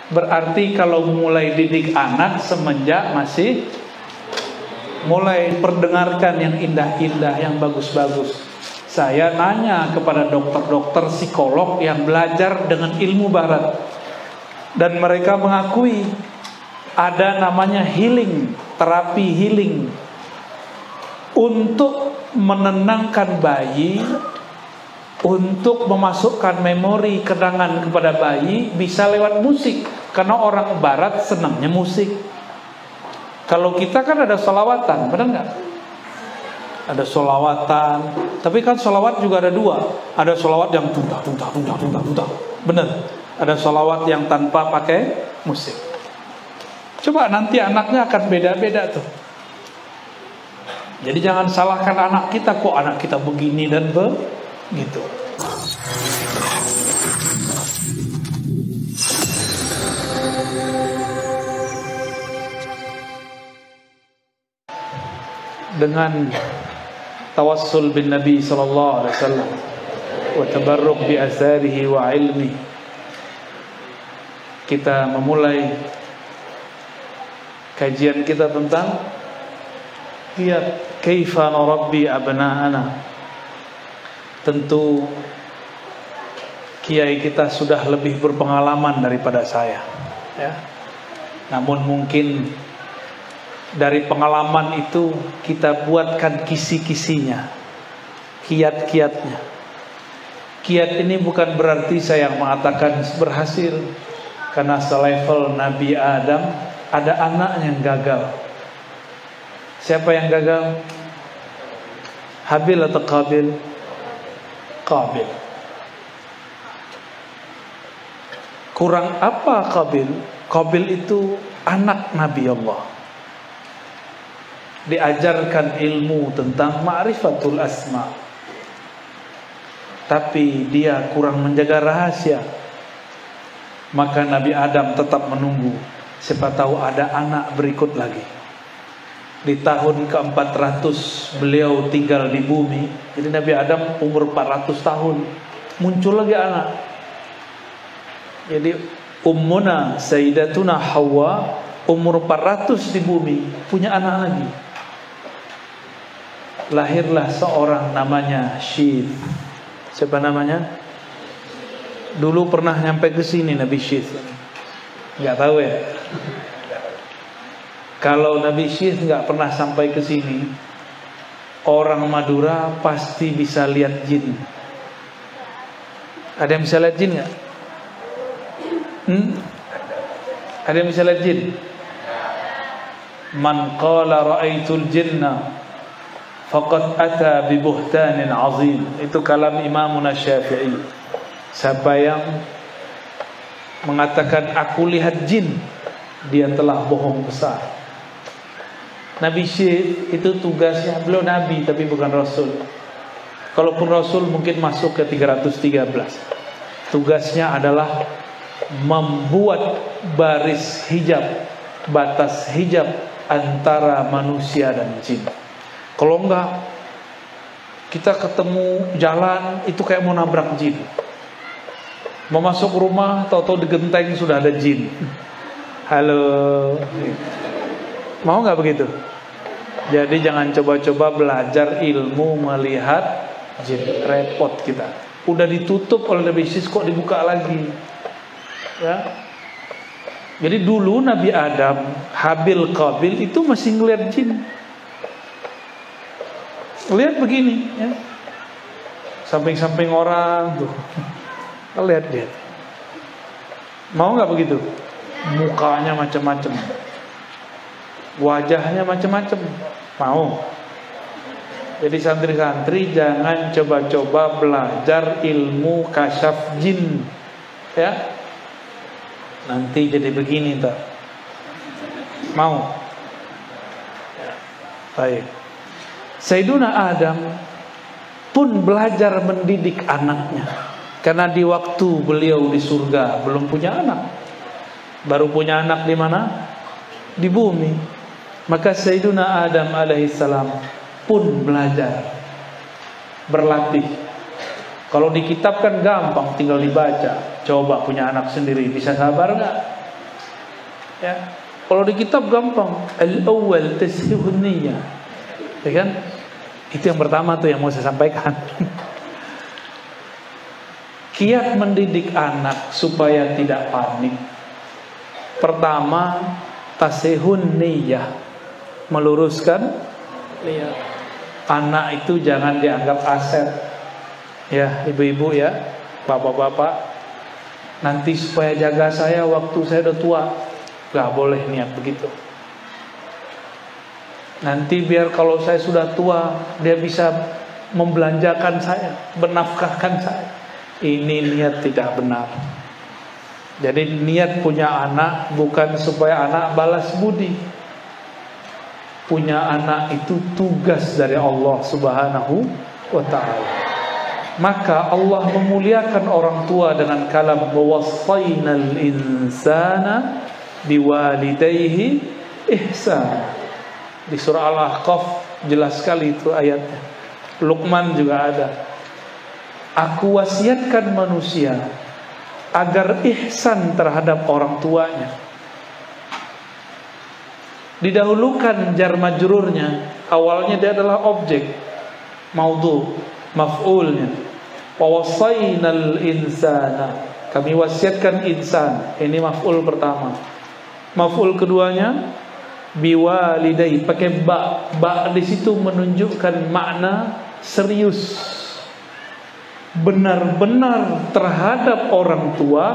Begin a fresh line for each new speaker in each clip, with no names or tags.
Berarti kalau mulai didik anak semenjak masih mulai perdengarkan yang indah-indah, yang bagus-bagus. Saya nanya kepada dokter-dokter psikolog yang belajar dengan ilmu barat, dan mereka mengakui ada namanya healing, terapi healing untuk menenangkan bayi, untuk memasukkan memori kenangan kepada bayi bisa lewat musik. Karena orang barat senangnya musik. Kalau kita kan ada sholawatan, benar nggak? Ada sholawatan, tapi kan sholawat juga ada dua. Ada sholawat yang tuntah, benar. Ada sholawat yang tanpa pakai musik. Coba nanti anaknya akan beda-beda tuh. Jadi jangan salahkan anak kita, kok anak kita begini dan begitu. Dengan tawassul bin Nabi sallallahu alaihi wasallam wa tabarruk bi atharihi wa ilmi, kita memulai kajian kita tentang kaifa nurabbi abna'ana. Tentu kiai kita sudah lebih berpengalaman daripada saya, ya. Namun mungkin dari pengalaman itu kita buatkan kisi-kisinya, kiat-kiatnya. Kiat ini bukan berarti saya mengatakan berhasil, karena selevel Nabi Adam ada anak yang gagal. Siapa yang gagal? Habil atau Qabil? Qabil. Kurang apa Qabil? Qabil itu anak Nabi Allah, diajarkan ilmu tentang ma'rifatul asma, tapi dia kurang menjaga rahasia. Maka Nabi Adam tetap menunggu, siapa tahu ada anak berikut lagi. Di tahun ke-400 beliau tinggal di bumi. Jadi Nabi Adam umur 400 tahun, muncul lagi anak. Jadi Ummuna Sayyidatuna Hawa umur 400 di bumi, punya anak lagi. Lahirlah seorang namanya Syith. Siapa namanya? Dulu pernah nyampe ke sini Nabi Syith. Enggak tahu ya. Kalau Nabi Syith enggak pernah sampai ke sini, orang Madura pasti bisa lihat jin. Ada yang bisa lihat jin enggak? Ada yang bisa lihat jin? Man qala ra'aitul jinna faqad ata bi buhtanin azim. Itu kalam Imamuna Syafi'i. Siapa yang mengatakan aku lihat jin, dia telah bohong besar. Nabi Syith itu tugasnya, beliau nabi tapi bukan rasul. Kalaupun rasul mungkin masuk ke 313. Tugasnya adalah membuat baris hijab, batas hijab antara manusia dan jin. Kalau enggak, kita ketemu jalan itu kayak mau nabrak jin. Mau masuk rumah, tahu-tahu di genteng sudah ada jin. Halo, mau nggak begitu? Jadi jangan coba-coba belajar ilmu melihat jin, repot kita. Udah ditutup oleh Nabi Syith kok dibuka lagi, ya. Jadi dulu Nabi Adam, Habil, Qabil itu masih ngeliat jin. Lihat begini, ya. Samping-samping orang tuh, lihat dia. Mau nggak begitu? Mukanya macam-macam, wajahnya macam-macam. Mau? Jadi santri-santri jangan coba-coba belajar ilmu kasyaf jin, ya. Nanti jadi begini tak? Mau? Baik. Sayyiduna Adam pun belajar mendidik anaknya, karena di waktu beliau di surga belum punya anak, baru punya anak di mana? Di bumi. Maka Sayyiduna Adam alaihissalam pun belajar, berlatih. Kalau di kitab kan gampang, tinggal dibaca. Coba punya anak sendiri, bisa sabar gak? Ya. Kalau di kitab gampang, al-awwal tashihun niyyah. Ya kan? Itu yang pertama tuh yang mau saya sampaikan. Kiat mendidik anak supaya tidak panik. Pertama, tasihun niyyah, meluruskan niat. Anak itu jangan dianggap aset. Ya, ibu-ibu ya, bapak-bapak, nanti supaya jaga saya waktu saya udah tua. Gak boleh niat begitu. Nanti biar kalau saya sudah tua, dia bisa membelanjakan saya, menafkahkan saya. Ini niat tidak benar. Jadi niat punya anak bukan supaya anak balas budi. Punya anak itu tugas dari Allah Subhanahu wa ta'ala. Maka Allah memuliakan orang tua dengan kalam wawasainal insana biwalidayhi ihsan. Di surah Al-Ahqaf jelas sekali itu ayatnya. Luqman juga ada. Aku wasiatkan manusia agar ihsan terhadap orang tuanya. Didahulukan jar majrurnya, awalnya dia adalah objek, maudhu, maf'ulnya. Wawasainal insana, kami wasiatkan insan. Ini maf'ul pertama. Maf'ul keduanya biwalidai, pakai ba. Ba di situ menunjukkan makna serius, benar-benar terhadap orang tua,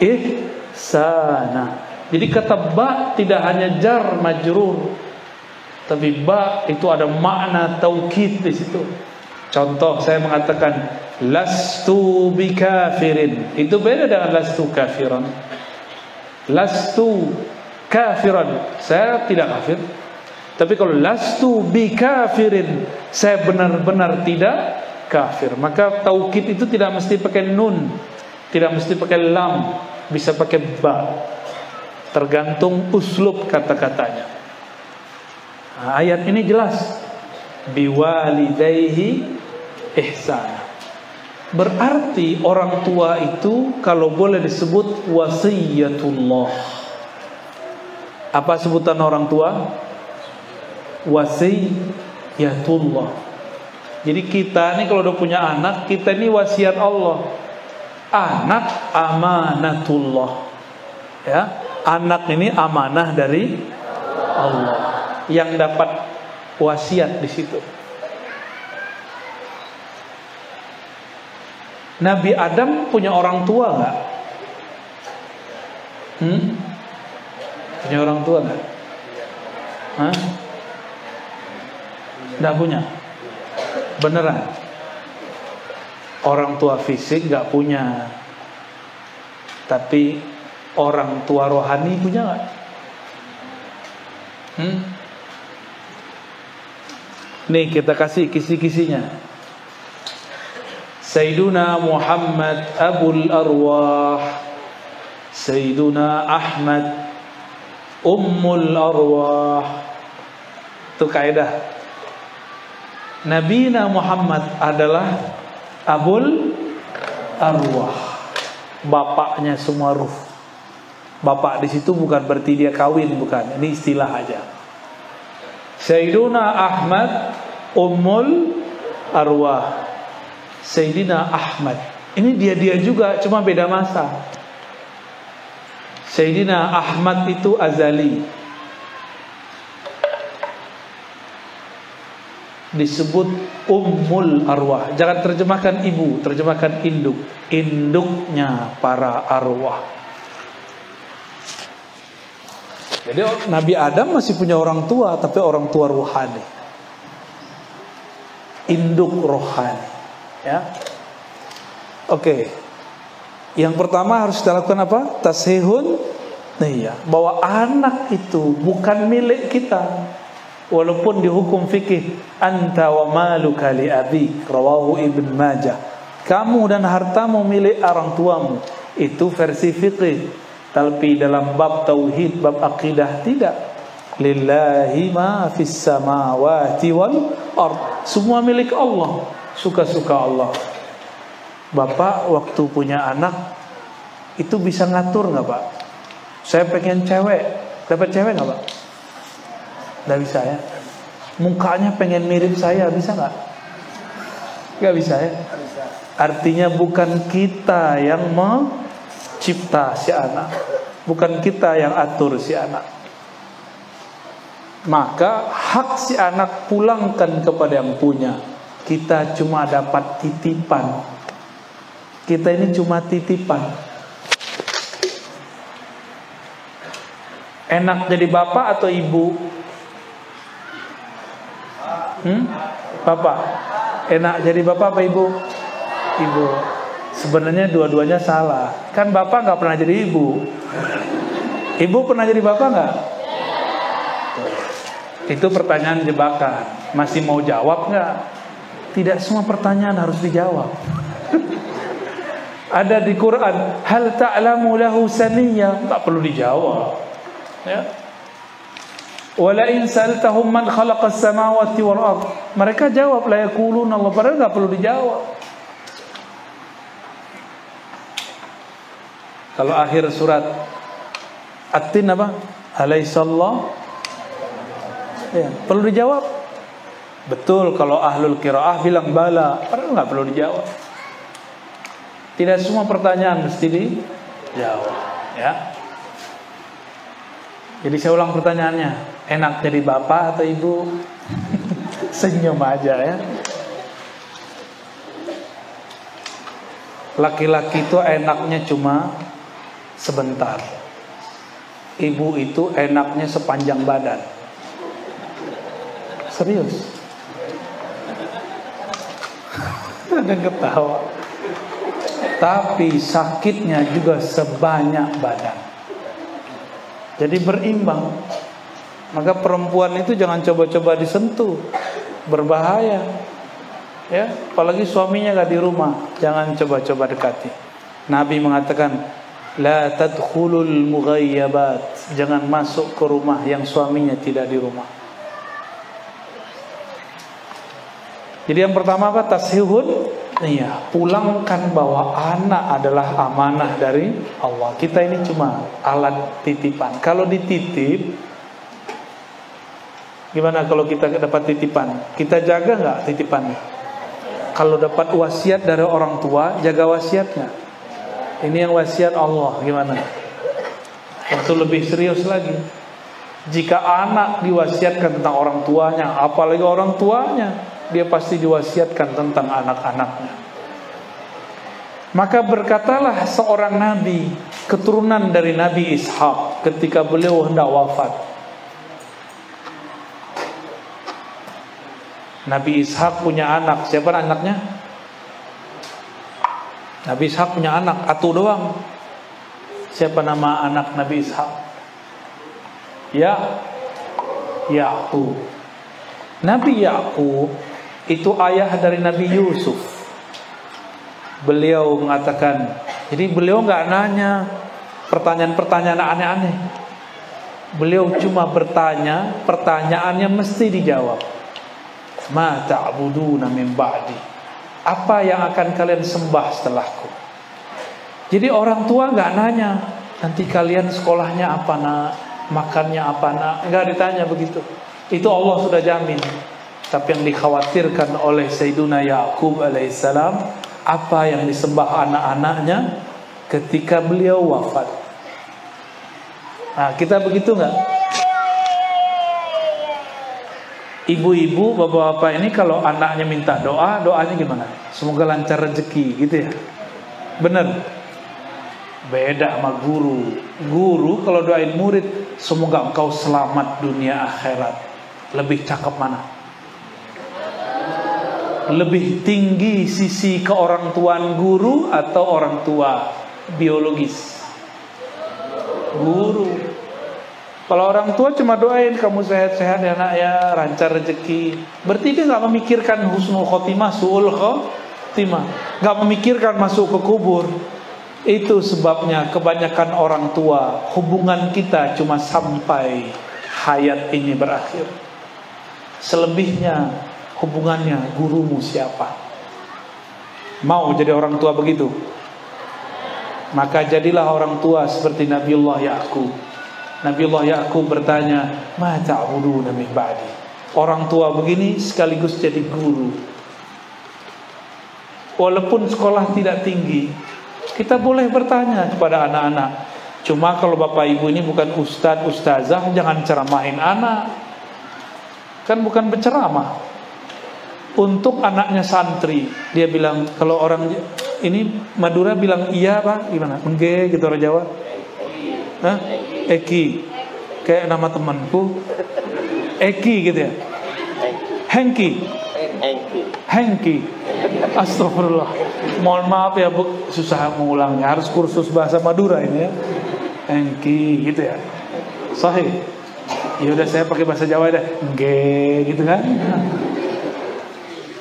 ihsana. Jadi kata ba tidak hanya jar majrur, tapi ba itu ada makna taukid di situ. Contoh, saya mengatakan lastu bikafirin, itu beda dengan lastu kafiran. Lastu kafiran, saya tidak kafir. Tapi kalau lastu bikafirin, saya benar-benar tidak kafir. Maka taukid itu tidak mesti pakai nun, tidak mesti pakai lam, bisa pakai ba. Tergantung uslub kata-katanya. Nah, ayat ini jelas, biwalidayhi ihsan. Berarti orang tua itu kalau boleh disebut wasiyatullah. Apa sebutan orang tua? Wasiyatullah. Jadi kita nih kalau udah punya anak, kita ini wasiat Allah. Anak amanatullah. Ya, anak ini amanah dari Allah yang dapat wasiat di situ. Nabi Adam punya orang tua nggak? Punya orang tua nggak? Nggak punya. Beneran? Orang tua fisik nggak punya, tapi orang tua rohani punya nggak? Nih kita kasih kisi-kisinya. Sayyiduna Muhammad Abul Arwah, Sayyiduna Ahmad Ummul Arwah. Itu kaidah. Nabina Muhammad adalah Abul Arwah, bapaknya semua ruh. Bapak di situ bukan berarti dia kawin, bukan. Ini istilah aja. Sayyiduna Ahmad Ummul Arwah, Sayyidina Ahmad. Ini dia juga, cuma beda masa. Sayyidina Ahmad itu azali, disebut Ummul Arwah. Jangan terjemahkan ibu, terjemahkan induk. Induknya para arwah. Jadi Nabi Adam masih punya orang tua, tapi orang tua rohani, induk rohani. Ya, oke. Yang pertama harus kita lakukan apa? Tasihun niyyah. Bahwa anak itu bukan milik kita. Walaupun dihukum fikih, anta wa maluka li abik, rawahu Ibn Majah. Kamu dan hartamu milik orang tuamu. Itu versi fikih. Tapi dalam bab tauhid, bab akidah tidak. Lillahi ma fis samawati wal ard. Semua milik Allah. Suka-suka Allah. Bapak waktu punya anak itu bisa ngatur nggak Pak? Saya pengen cewek, Dapat cewek nggak Pak? Nggak bisa ya. Mukanya pengen mirip saya, bisa nggak? Nggak bisa ya. Artinya bukan kita yang mencipta si anak, bukan kita yang atur si anak. Maka hak si anak pulangkan kepada yang punya. Kita cuma dapat titipan. Kita ini cuma titipan. Enak jadi bapak atau ibu? Bapak. Enak jadi bapak apa ibu? Ibu. Sebenarnya dua-duanya salah. Kan bapak nggak pernah jadi ibu. Ibu pernah jadi bapak nggak? Itu pertanyaan jebakan. Masih mau jawab nggak? Tidak semua pertanyaan harus dijawab. Ada di Quran, hal ta'lamu lahu samiyya, tak perlu dijawab. Ya. Wala in sa'altahum man khalaqas samawati wal ard. Mereka jawab la yaquluna Allah, padahal enggak perlu dijawab. Kalau akhir surat At-Tin apa? Alaihissallah. Ya, perlu dijawab. Betul kalau ahlul qiraah bilang bala, padahal enggak perlu dijawab. Tidak semua pertanyaan mesti dijawab, ya. Jadi saya ulang pertanyaannya, enak jadi bapak atau ibu? Senyum aja ya. Laki-laki itu enaknya cuma sebentar. Ibu itu enaknya sepanjang badan. Serius. Ada yang ketawa. Tapi sakitnya juga sebanyak badan. Jadi berimbang. Maka perempuan itu jangan coba-coba disentuh, berbahaya. Ya, apalagi suaminya gak di rumah, jangan coba-coba dekati. Nabi mengatakan, la tadkhulul mughayyabat, jangan masuk ke rumah yang suaminya tidak di rumah. Jadi yang pertama apa? Tashihun. Iya, pulangkan bahwa anak adalah amanah dari Allah. Kita ini cuma alat titipan. Kalau dititip, gimana kalau kita dapat titipan? Kita jaga nggak titipannya? Kalau dapat wasiat dari orang tua, jaga wasiatnya. Ini yang wasiat Allah, gimana? Itu lebih serius lagi. Jika anak diwasiatkan tentang orang tuanya, apalagi orang tuanya, dia pasti diwasiatkan tentang anak-anaknya. Maka berkatalah seorang nabi, keturunan dari Nabi Ishak, ketika beliau hendak wafat. Nabi Ishak punya anak. Siapa anaknya? Nabi Ishak punya anak, satu doang. Siapa nama anak Nabi Ishak? Ya'qub. Nabi Ya'qub itu ayah dari Nabi Yusuf. Beliau mengatakan, jadi beliau nggak nanya pertanyaan-pertanyaan aneh-aneh. Beliau cuma bertanya, pertanyaannya mesti dijawab. Ma ta'buduna min ba'di. Apa yang akan kalian sembah setelahku? Jadi orang tua nggak nanya, nanti kalian sekolahnya apa nak, makannya apa nak, nggak ditanya begitu. Itu Allah sudah jamin. Tapi yang dikhawatirkan oleh Sayyiduna Ya'qub alaihissalam, apa yang disembah anak-anaknya ketika beliau wafat. Nah, kita begitu nggak? Ibu-ibu, bapak-bapak ini kalau anaknya minta doa, doanya gimana? Semoga lancar rezeki, gitu ya. Bener? Beda sama guru. Guru kalau doain murid, semoga engkau selamat dunia akhirat. Lebih cakep mana? Lebih tinggi sisi keorangtuaan guru atau orang tua biologis? Guru. Kalau orang tua cuma doain kamu sehat-sehat ya nak ya, lancar rezeki. Berarti dia nggak memikirkan husnul khotimah, suul khotimah, nggak memikirkan masuk ke kubur. Itu sebabnya kebanyakan orang tua hubungan kita cuma sampai hayat ini berakhir. Selebihnya hubungannya gurumu siapa? Mau jadi orang tua begitu? Maka jadilah orang tua seperti Nabiullah Ya'qub. Nabiullah Ya'qub bertanya, "Ma ta'buduna min ba'di?" Orang tua begini sekaligus jadi guru. Walaupun sekolah tidak tinggi, kita boleh bertanya kepada anak-anak. Cuma kalau bapak ibu ini bukan ustadz, ustazah, jangan ceramahin anak. Kan bukan berceramah. Untuk anaknya santri, dia bilang, kalau orang ini Madura bilang iya pak, gimana? Engge gitu orang Jawa. Hah? Eki, kayak nama temanku, Eki gitu ya. Hengki. Astagfirullah. Mohon maaf ya bu, susah mengulangnya. Harus kursus bahasa Madura ini ya. Hengki gitu ya. Sahih. Ya udah saya pakai bahasa Jawa deh. Engge gitu kan.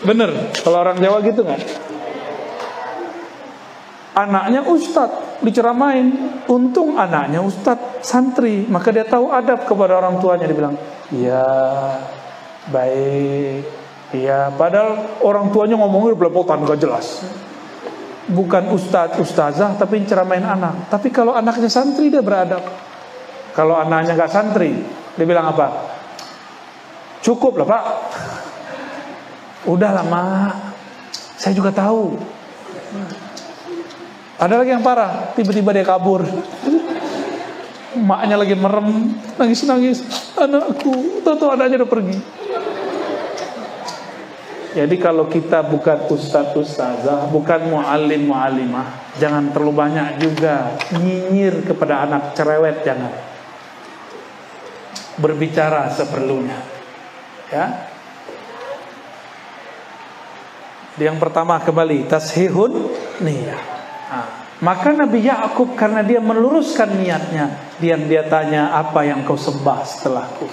Bener, kalau orang Jawa gitu nggak? Anaknya ustadz diceramain, untung anaknya ustadz santri, maka dia tahu adab kepada orang tuanya. Dia bilang, iya, baik, iya. Padahal orang tuanya ngomongnya belepotan gak jelas. Bukan ustadz, ustazah, tapi ceramain anak. Tapi kalau anaknya santri dia beradab. Kalau anaknya nggak santri, dia bilang apa? Cukup lah pak. Udah lama, saya juga tahu. Ada lagi yang parah, tiba-tiba dia kabur. Maknya lagi merem, nangis-nangis. Anakku, tahu anaknya udah pergi. Jadi kalau kita bukan ustadz ustazah, bukan muallim muallimah, jangan terlalu banyak juga nyinyir kepada anak, cerewet jangan. Berbicara seperlunya. Ya. Yang pertama kembali tashihun niyah. Maka Nabi Ya'qub karena dia meluruskan niatnya, dia tanya, apa yang kau sembah setelahku?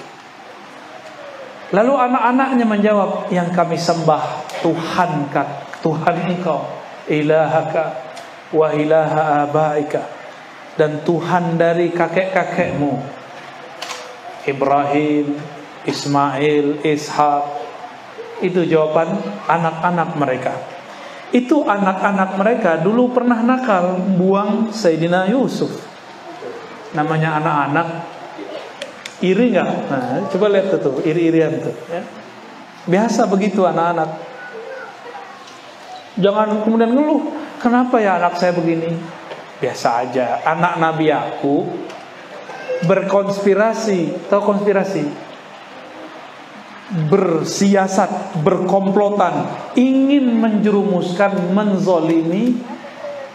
Lalu anak-anaknya menjawab, yang kami sembah Tuhan engkau, ilahaka wa ilaha abaika, dan Tuhan dari kakek-kakekmu Ibrahim, Ismail, Ishak. Itu jawaban anak-anak mereka. Itu anak-anak mereka dulu pernah nakal, buang Sayyidina Yusuf. Namanya anak-anak iri nggak? Nah, coba lihat tuh, iri-irian tuh. Ya. Biasa begitu anak-anak. Jangan kemudian ngeluh, kenapa ya anak saya begini? Biasa aja. Anak Nabi Ya'qub berkonspirasi, tahu konspirasi? Bersiasat, berkomplotan, ingin menjerumuskan, menzolimi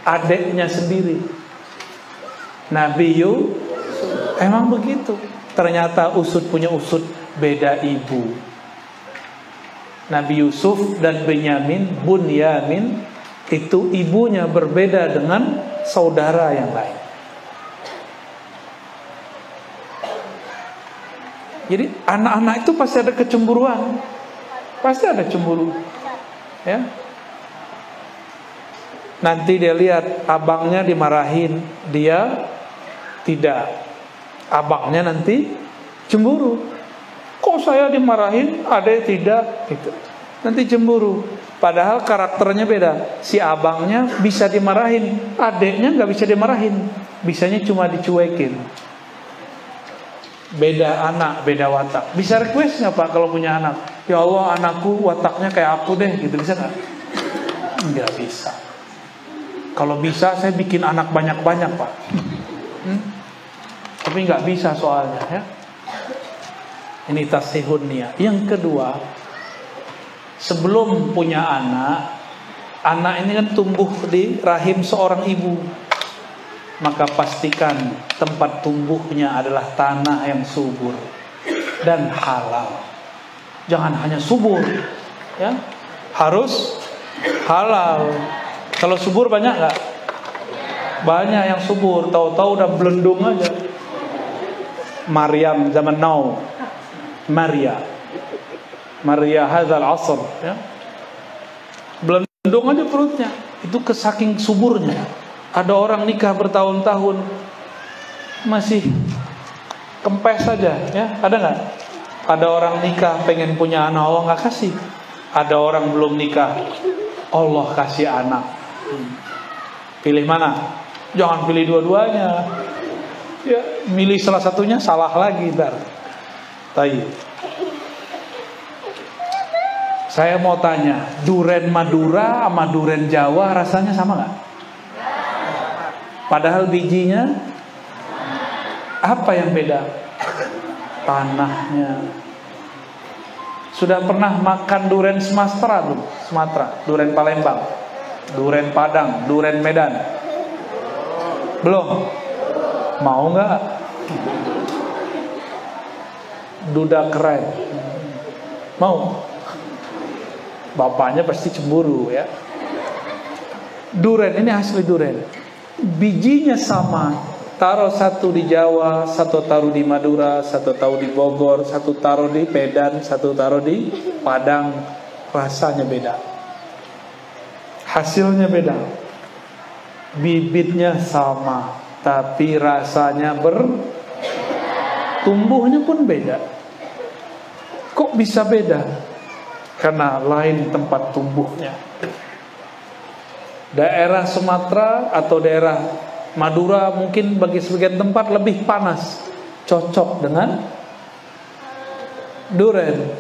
adiknya sendiri. Nabi Yusuf emang begitu. Ternyata usut punya usut, beda ibu. Nabi Yusuf dan Bunyamin itu ibunya berbeda dengan saudara yang lain. Jadi anak-anak itu pasti ada kecemburuan, pasti ada cemburu, ya. Nanti dia lihat abangnya dimarahin, dia tidak. Abangnya nanti cemburu. Kok saya dimarahin, adek tidak? Gitu. Nanti cemburu. Padahal karakternya beda. Si abangnya bisa dimarahin, adeknya nggak bisa dimarahin. Bisanya cuma dicuekin. Beda anak, beda watak. Bisa request nggak pak kalau punya anak? Ya Allah, anakku wataknya kayak aku deh, gitu, bisa nggak? Nggak bisa. Kalau bisa saya bikin anak banyak-banyak pak. Tapi nggak bisa soalnya ya. Ini tasihun niyah. Yang kedua, sebelum punya anak ini kan tumbuh di rahim seorang ibu. Maka pastikan tempat tumbuhnya adalah tanah yang subur dan halal. Jangan hanya subur, ya, harus halal. Kalau subur banyak nggak? Banyak yang subur, tahu-tahu udah belendung aja. Maryam zaman now, Maria hadzal asr, ya. Belendung aja perutnya. Itu kesaking suburnya. Ada orang nikah bertahun-tahun masih kempes saja, ya. Ada nggak? Ada orang nikah pengen punya anak, Allah nggak kasih. Ada orang belum nikah, Allah kasih anak. Pilih mana? Jangan pilih dua-duanya. Ya. milih salah satunya salah lagi ntar. Tayyib. Saya mau tanya, duren Madura sama duren Jawa rasanya sama nggak? Padahal bijinya apa yang beda? Tanahnya. Sudah pernah makan duren Sumatera belum? Sumatera, duren Palembang, duren Padang, duren Medan? Belum? Mau nggak? Duda keren. Mau? Bapaknya pasti cemburu ya. Duren ini asli duren. Bijinya sama. Taruh satu di Jawa, satu taruh di Madura, satu taruh di Bogor, satu taruh di Medan, satu taruh di Padang. Rasanya beda. Hasilnya beda. Bibitnya sama, tapi rasanya tumbuhnya pun beda. Kok bisa beda? Karena lain tempat tumbuhnya. Daerah Sumatera atau daerah Madura mungkin bagi sebagian tempat lebih panas, cocok dengan duren.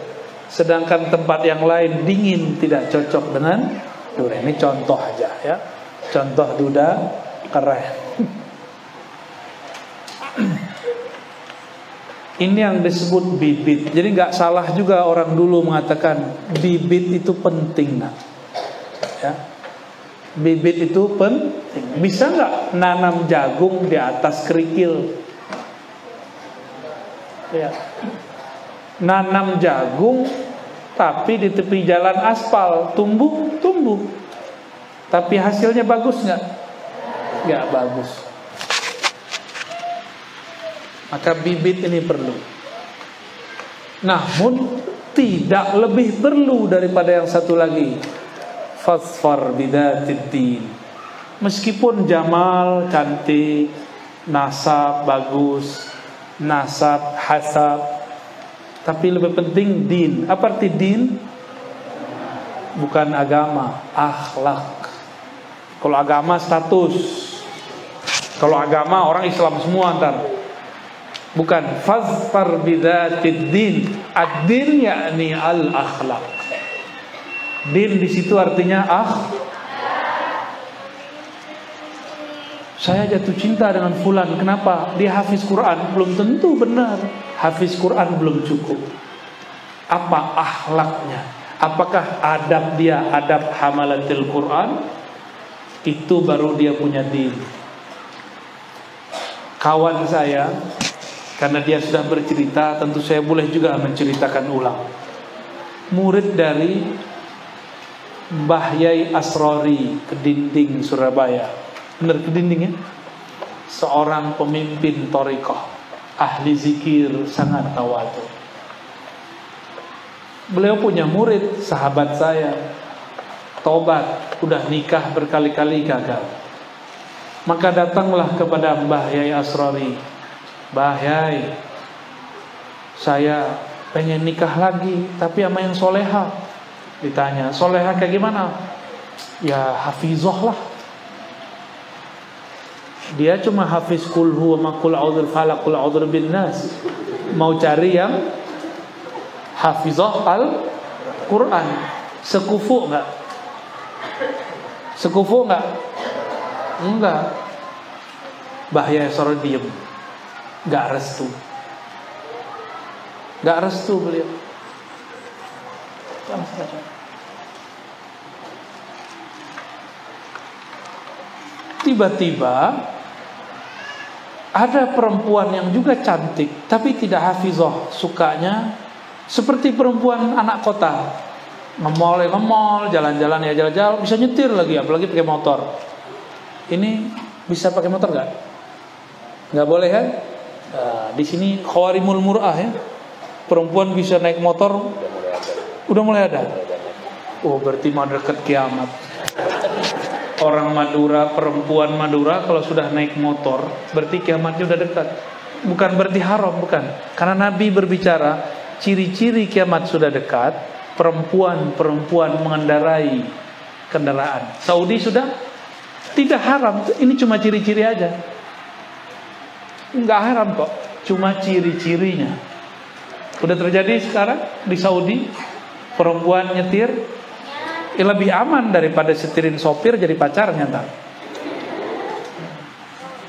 Sedangkan tempat yang lain dingin, tidak cocok dengan duren. Ini contoh aja ya. Contoh duda keren. Ini yang disebut bibit. Jadi nggak salah juga orang dulu mengatakan bibit itu penting, nak. Ya. Bibit itu penting. Bisa nggak nanam jagung di atas kerikil? Ya. Nanam jagung tapi di tepi jalan aspal, tumbuh. Tapi hasilnya bagus nggak? Nggak bagus. Maka bibit ini perlu. Namun tidak lebih perlu daripada yang satu lagi. Fasfar bidatid. Meskipun jamal cantik, nasab bagus, nasab hasab, tapi lebih penting din. Apa arti din? Bukan agama, akhlak. Kalau agama status. Kalau agama orang Islam semua ntar. Bukan fazfar bidzatid din. Ad-din yakni al-akhlaq. Din di situ artinya saya jatuh cinta dengan fulan. Kenapa? Dia hafiz Quran. Belum tentu benar. Hafiz Quran belum cukup. Apa akhlaknya? Apakah adab dia adab hamalatil Quran? Itu baru dia punya din. Kawan saya, karena dia sudah bercerita, tentu saya boleh juga menceritakan ulang. Murid dari Mbah Yai Asrori, Kedinding, Surabaya. Benar Kedinding ya? Seorang pemimpin thariqah, ahli zikir, sangat tawadhu. Beliau punya murid, sahabat saya, tobat, udah nikah berkali-kali gagal. Maka datanglah kepada Mbah Yai Asrori. Mbah Yai, saya pengen nikah lagi, tapi sama yang soleha. Ditanya, soleha kayak gimana? Ya hafizah lah. Dia cuma hafiz kulhu wa makul a'udhul falak kul a'udhul bin nas. Mau cari yang hafizah al-Quran. Sekufu enggak? Sekufu enggak? Enggak. Bahaya suruh diem. Enggak restu. Enggak restu beliau. Tiba-tiba ada perempuan yang juga cantik tapi tidak hafizah, sukanya seperti perempuan anak kota, nge-mall, jalan-jalan ya jalan-jalan, bisa nyetir lagi, apalagi pakai motor. Ini bisa pakai motor nggak? Nggak boleh kan? Nah, di sini khawarimul mur'ah ya, perempuan bisa naik motor. Udah mulai ada. Oh, berarti mau dekat kiamat. Orang Madura, perempuan Madura kalau sudah naik motor, berarti kiamatnya udah dekat. Bukan berarti haram, bukan. Karena Nabi berbicara, ciri-ciri kiamat sudah dekat, perempuan mengendarai kendaraan. Saudi sudah tidak haram, ini cuma ciri-ciri aja. Nggak haram kok, cuma ciri-cirinya. Udah terjadi sekarang di Saudi, perempuan nyetir lebih aman daripada setirin sopir jadi pacarnya, tak?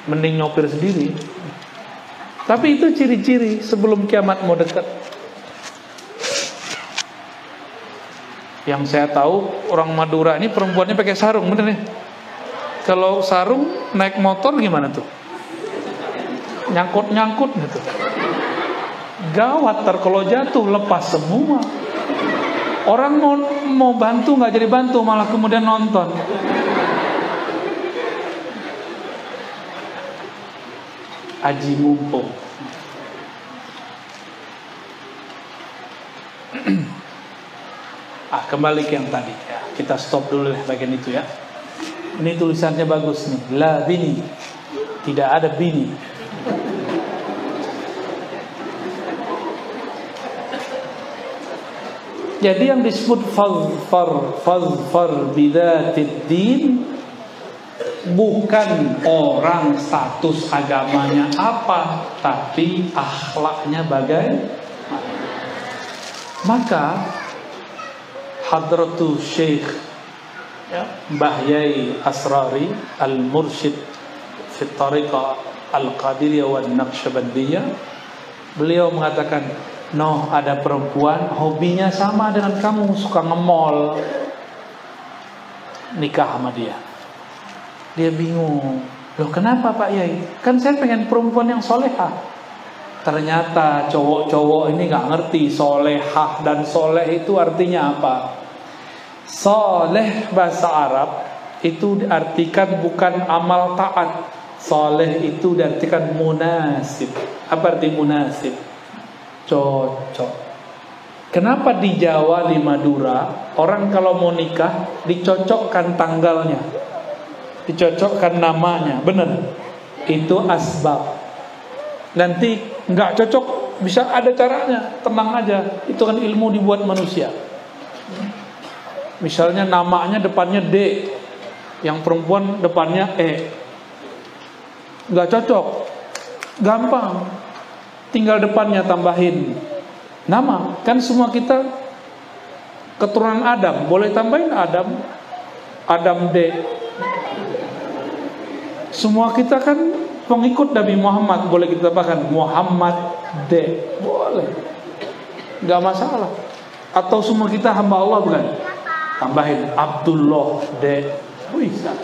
Mending nyopir sendiri. Tapi itu ciri-ciri sebelum kiamat mau dekat. Yang saya tahu orang Madura ini perempuannya pakai sarung, bener nih. Kalau sarung naik motor gimana tuh? Nyangkut-nyangkut gitu. Gawat, kalau jatuh lepas semua. Orang mau bantu nggak jadi bantu, malah kemudian nonton. Aji mumpung. Kembali ke yang tadi ya. Kita stop dulu bagian itu ya. Ini tulisannya bagus nih. La bini. Tidak ada bini. Jadi yang disebut fazfar bidzatid din bukan orang status agamanya apa, tapi akhlaknya bagaimana. Maka Hadratu Syekh Mbah Yai Asrari Al-Mursyid fi Tariqah Al-Qadiriyah wa Naqsyabandiyah, beliau mengatakan, "No, ada perempuan hobinya sama dengan kamu, suka nge-mall." Nikah sama dia. Dia bingung. Loh kenapa Pak Yai? Kan saya pengen perempuan yang solehah. Ternyata cowok-cowok ini gak ngerti solehah dan soleh itu artinya apa. Soleh bahasa Arab itu diartikan bukan amal taat. Soleh itu diartikan munasib. Apa arti munasib? Cocok. Kenapa di Jawa, di Madura, orang kalau mau nikah dicocokkan tanggalnya, dicocokkan namanya, bener? Itu asbab. Nanti nggak cocok bisa ada caranya, tenang aja. Itu kan ilmu dibuat manusia. Misalnya namanya depannya D, yang perempuan depannya E, nggak cocok, gampang. Tinggal depannya tambahin nama. Kan semua kita keturunan Adam, boleh tambahin Adam D. Semua kita kan pengikut Nabi Muhammad, boleh kita tambahkan Muhammad D, boleh, nggak masalah. Atau semua kita hamba Allah, bukan? Tambahin Abdullah D, bisa.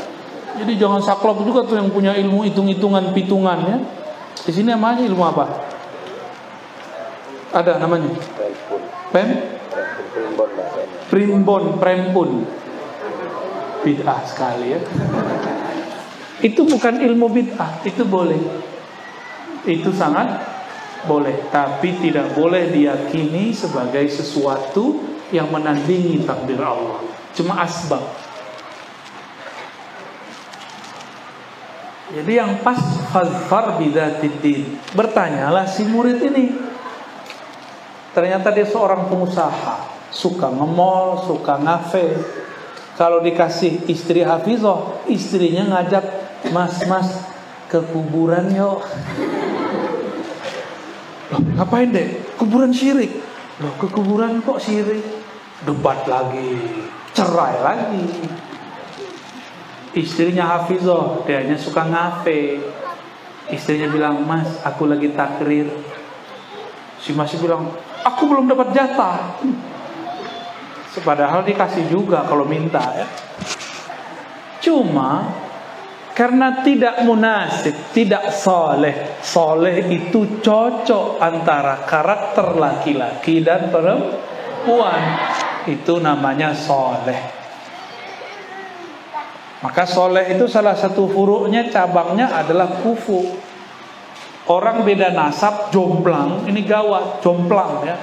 Jadi jangan saklok juga tuh yang punya ilmu hitung-hitungan pitungannya. Di sini namanya ilmu apa? Ada namanya Prembon. Bid'ah sekali ya. Itu bukan ilmu bid'ah, itu boleh. Itu sangat boleh, tapi tidak boleh diyakini sebagai sesuatu yang menandingi takdir Allah. Cuma asbab. Jadi yang pas fazfar bidzatid din. Bertanyalah si murid ini. Ternyata dia seorang pengusaha, suka nge-mall, suka ngafe. Kalau dikasih istri hafizah, istrinya ngajak, mas ke kuburan yuk. Loh, ngapain deh? Kuburan syirik. Loh, ke kuburan kok syirik? Debat lagi, cerai lagi. Istrinya hafizah, dianya suka ngafe. Istrinya bilang, mas aku lagi takrir. Si masih bilang, aku belum dapat jatah. Padahal dikasih juga kalau minta ya. Cuma karena tidak munasib, tidak soleh. Soleh itu cocok antara karakter laki-laki dan perempuan. Itu namanya soleh. Maka soleh itu salah satu furuknya, cabangnya adalah kufu. Orang beda nasab, jomplang, ini gawat, jomplang ya.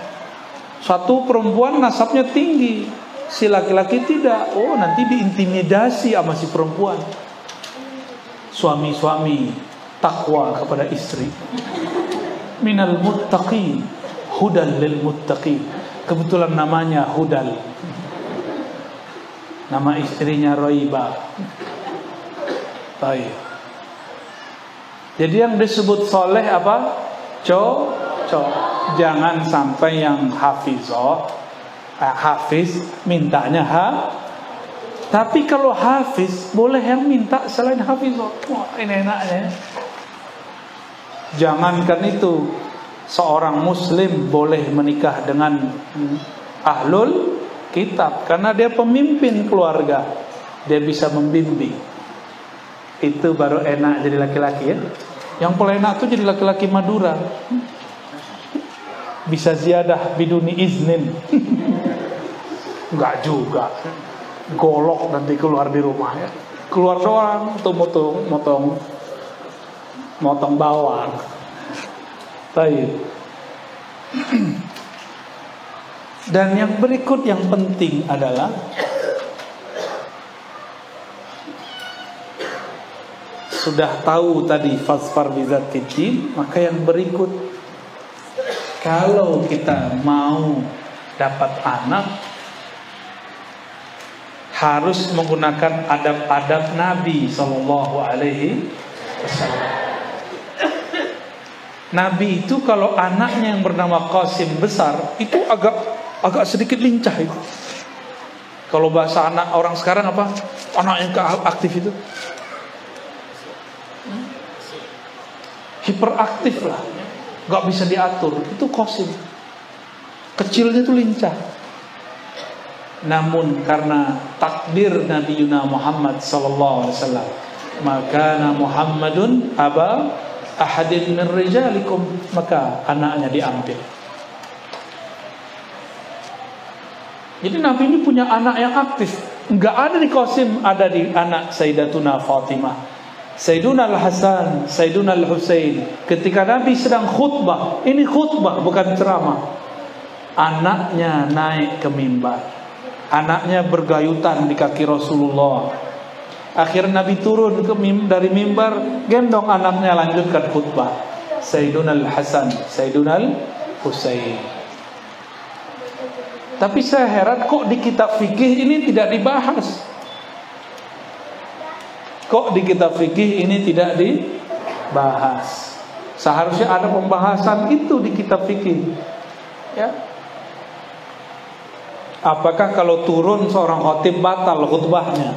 Satu perempuan nasabnya tinggi, si laki-laki tidak. Oh, nanti diintimidasi sama si perempuan. Suami-suami takwa kepada istri. Minal muttaqin, hudal lil muttaqin. Kebetulan namanya Hudal. Nama istrinya Roiba. Baik. Jadi yang disebut soleh apa? Cocok. Jangan sampai yang hafiz mintanya tapi kalau hafiz boleh yang minta selain hafiz. Wah, ini enaknya. Jangankan itu, seorang muslim boleh menikah dengan ahlul kitab karena dia pemimpin keluarga, dia bisa membimbing. Itu baru enak jadi laki-laki ya. Yang paling enak tuh jadi laki-laki Madura, bisa ziyadah biduni iznin. Enggak juga, golok nanti keluar di rumah ya. Keluar doang tuh motong bawang. Baik. Dan yang berikut yang penting adalah sudah tahu tadi fasfar bizatil din, maka yang berikut, kalau kita mau dapat anak harus menggunakan adab-adab Nabi sallallahu alaihi wasallam. Nabi itu kalau anaknya yang bernama Qasim besar, itu agak sedikit lincah itu. Kalau bahasa anak orang sekarang apa? Anak yang aktif itu hiperaktif lah, nggak bisa diatur. Itu Qasim, kecilnya itu lincah. Namun karena takdir Nabi Yuna Muhammad sallallahu alaihi wasallam, maka Muhammadun aba ahadin min rijalikum, maka anaknya diambil. Jadi Nabi ini punya anak yang aktif. Nggak ada di Qasim, ada di anak Sayyidatuna Fatimah, Sayyiduna Al-Hasan, Sayyiduna Al-Husain. Ketika Nabi sedang khutbah, ini khutbah bukan ceramah, anaknya naik ke mimbar, anaknya bergayutan di kaki Rasulullah. Akhirnya Nabi turun dari mimbar, gendong anaknya lanjutkan khutbah. Sayyiduna Al-Hasan, Sayyiduna Al-Husain. Tapi saya heran kok di kitab fikih ini tidak dibahas. Kok di kitab fikih ini tidak dibahas? Seharusnya ada pembahasan itu di kitab fikih. Ya. Apakah kalau turun seorang khatib batal khutbahnya?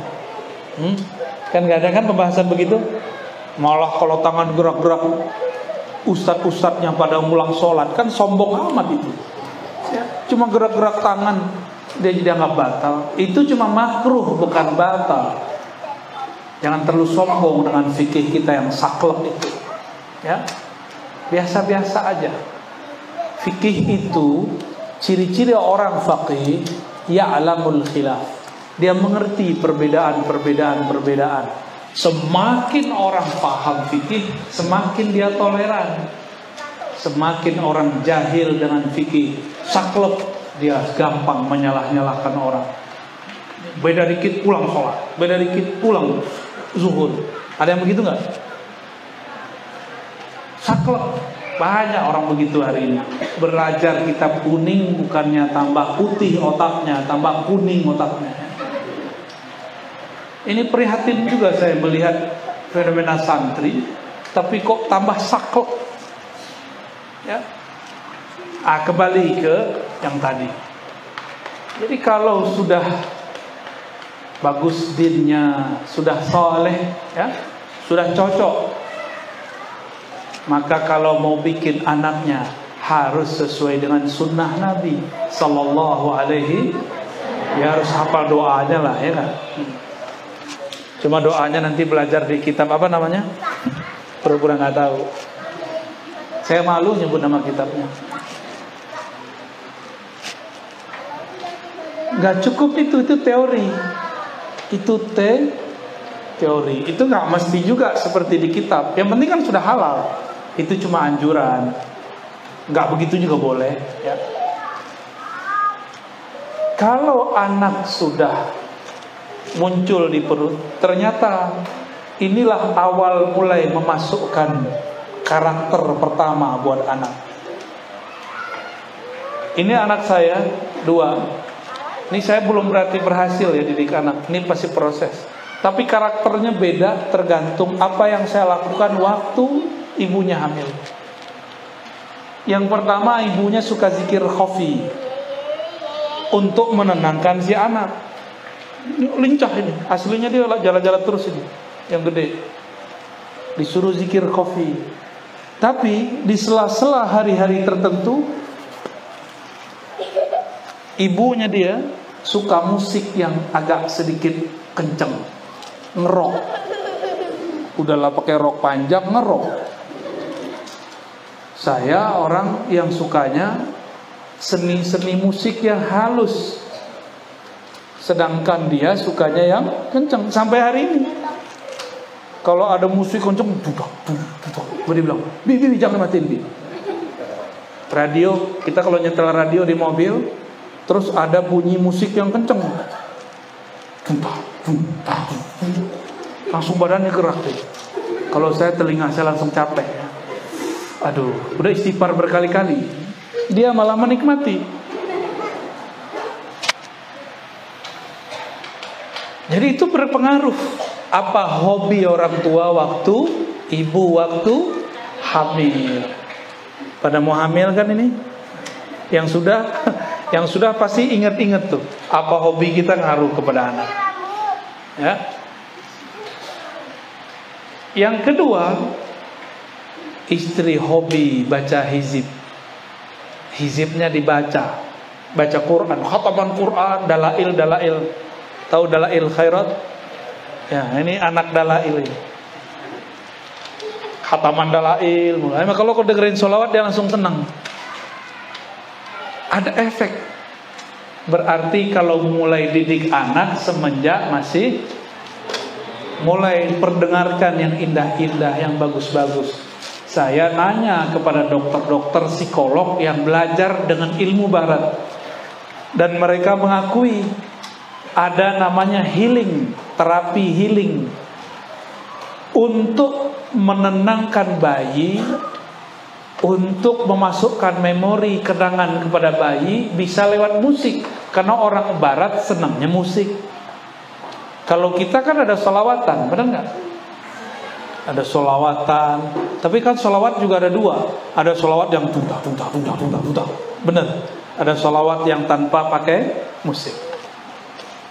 Kan gak ada kan pembahasan begitu? Malah kalau tangan gerak-gerak, ustadz-ustadznya pada ngulang sholat, kan sombong amat itu. Ya. Cuma gerak-gerak tangan dia jadi anggap batal. Itu cuma makruh, bukan batal. Jangan terlalu sombong dengan fikih kita yang saklek itu. Ya, biasa-biasa aja. Fikih itu ciri-ciri orang faqih, ya'lamul khilaf. Dia mengerti perbedaan. Semakin orang paham fikih, semakin dia toleran. Semakin orang jahil dengan fikih, saklek, dia gampang menyalah-nyalahkan orang. Beda dikit pulang sholat, beda dikit pulang zuhur. Ada yang begitu nggak? Saklek. Banyak orang begitu hari ini. Belajar kitab kuning bukannya tambah putih otaknya, tambah kuning otaknya. Ini prihatin juga saya melihat fenomena santri, tapi kok tambah saklek. Ya. Kembali ke yang tadi. Jadi kalau sudah bagus dinnya, sudah soleh, ya, sudah cocok, maka kalau mau bikin anaknya harus sesuai dengan sunnah Nabi sallallahu alaihi. Ya harus hafal doanya lah, ya kan? Cuma doanya nanti belajar di kitab apa namanya? Pura-pura nggak tahu. Saya malu nyebut nama kitabnya. Nggak cukup itu teori. Itu teori. Itu nggak mesti juga seperti di kitab. Yang penting kan sudah halal. Itu cuma anjuran. Nggak begitu juga boleh. Ya. Kalau anak sudah muncul di perut, ternyata inilah awal mulai memasukkan karakter pertama buat anak. Ini anak saya 2. Ini saya belum berarti berhasil ya didik anak. Ini pasti proses. Tapi karakternya beda tergantung apa yang saya lakukan waktu ibunya hamil. Yang pertama, ibunya suka zikir khafi untuk menenangkan si anak. Ini lincah ini, aslinya dia jalan-jalan terus ini, yang gede. Disuruh zikir khafi. Tapi di sela-sela hari-hari tertentu, ibunya dia suka musik yang agak sedikit kenceng, ngerok. Udahlah pakai rok panjang, ngerok. Saya orang yang sukanya seni-seni musik yang halus, sedangkan dia sukanya yang kenceng. Sampai hari ini kalau ada musik kenceng, dia bilang, Bibi jangan matiin, Bi. Radio, kita kalau nyetel radio di mobil, terus ada bunyi musik yang kenceng, langsung badannya gerak deh. Kalau saya, telinga saya langsung capek. Aduh, udah istighfar berkali-kali, dia malah menikmati. Jadi itu berpengaruh. Apa hobi orang tua waktu ibu waktu hamil? Pada mau hamil kan ini? Yang sudah pasti ingat-ingat tuh. Apa hobi kita ngaruh kepada anak? Ya. Yang kedua, istri hobi baca hizib. Hizibnya dibaca, baca Quran, khataman Quran, dalail. Tahu dalail khairat? Ya, ini anak dalail ini. Khataman dalail. Kalau kau dengerin sholawat dia langsung tenang. Ada efek. Berarti kalau mulai didik anak semenjak masih mulai perdengarkan yang indah-indah, yang bagus-bagus. Saya nanya kepada dokter-dokter psikolog yang belajar dengan ilmu barat, dan mereka mengakui ada namanya healing, terapi healing untuk menenangkan bayi, untuk memasukkan memori kenangan kepada bayi bisa lewat musik. Karena orang barat senangnya musik. Kalau kita kan ada sholawatan, benar nggak? Ada sholawatan, tapi kan sholawat juga ada dua. Ada sholawat yang tunda, benar. Ada sholawat yang tanpa pakai musik.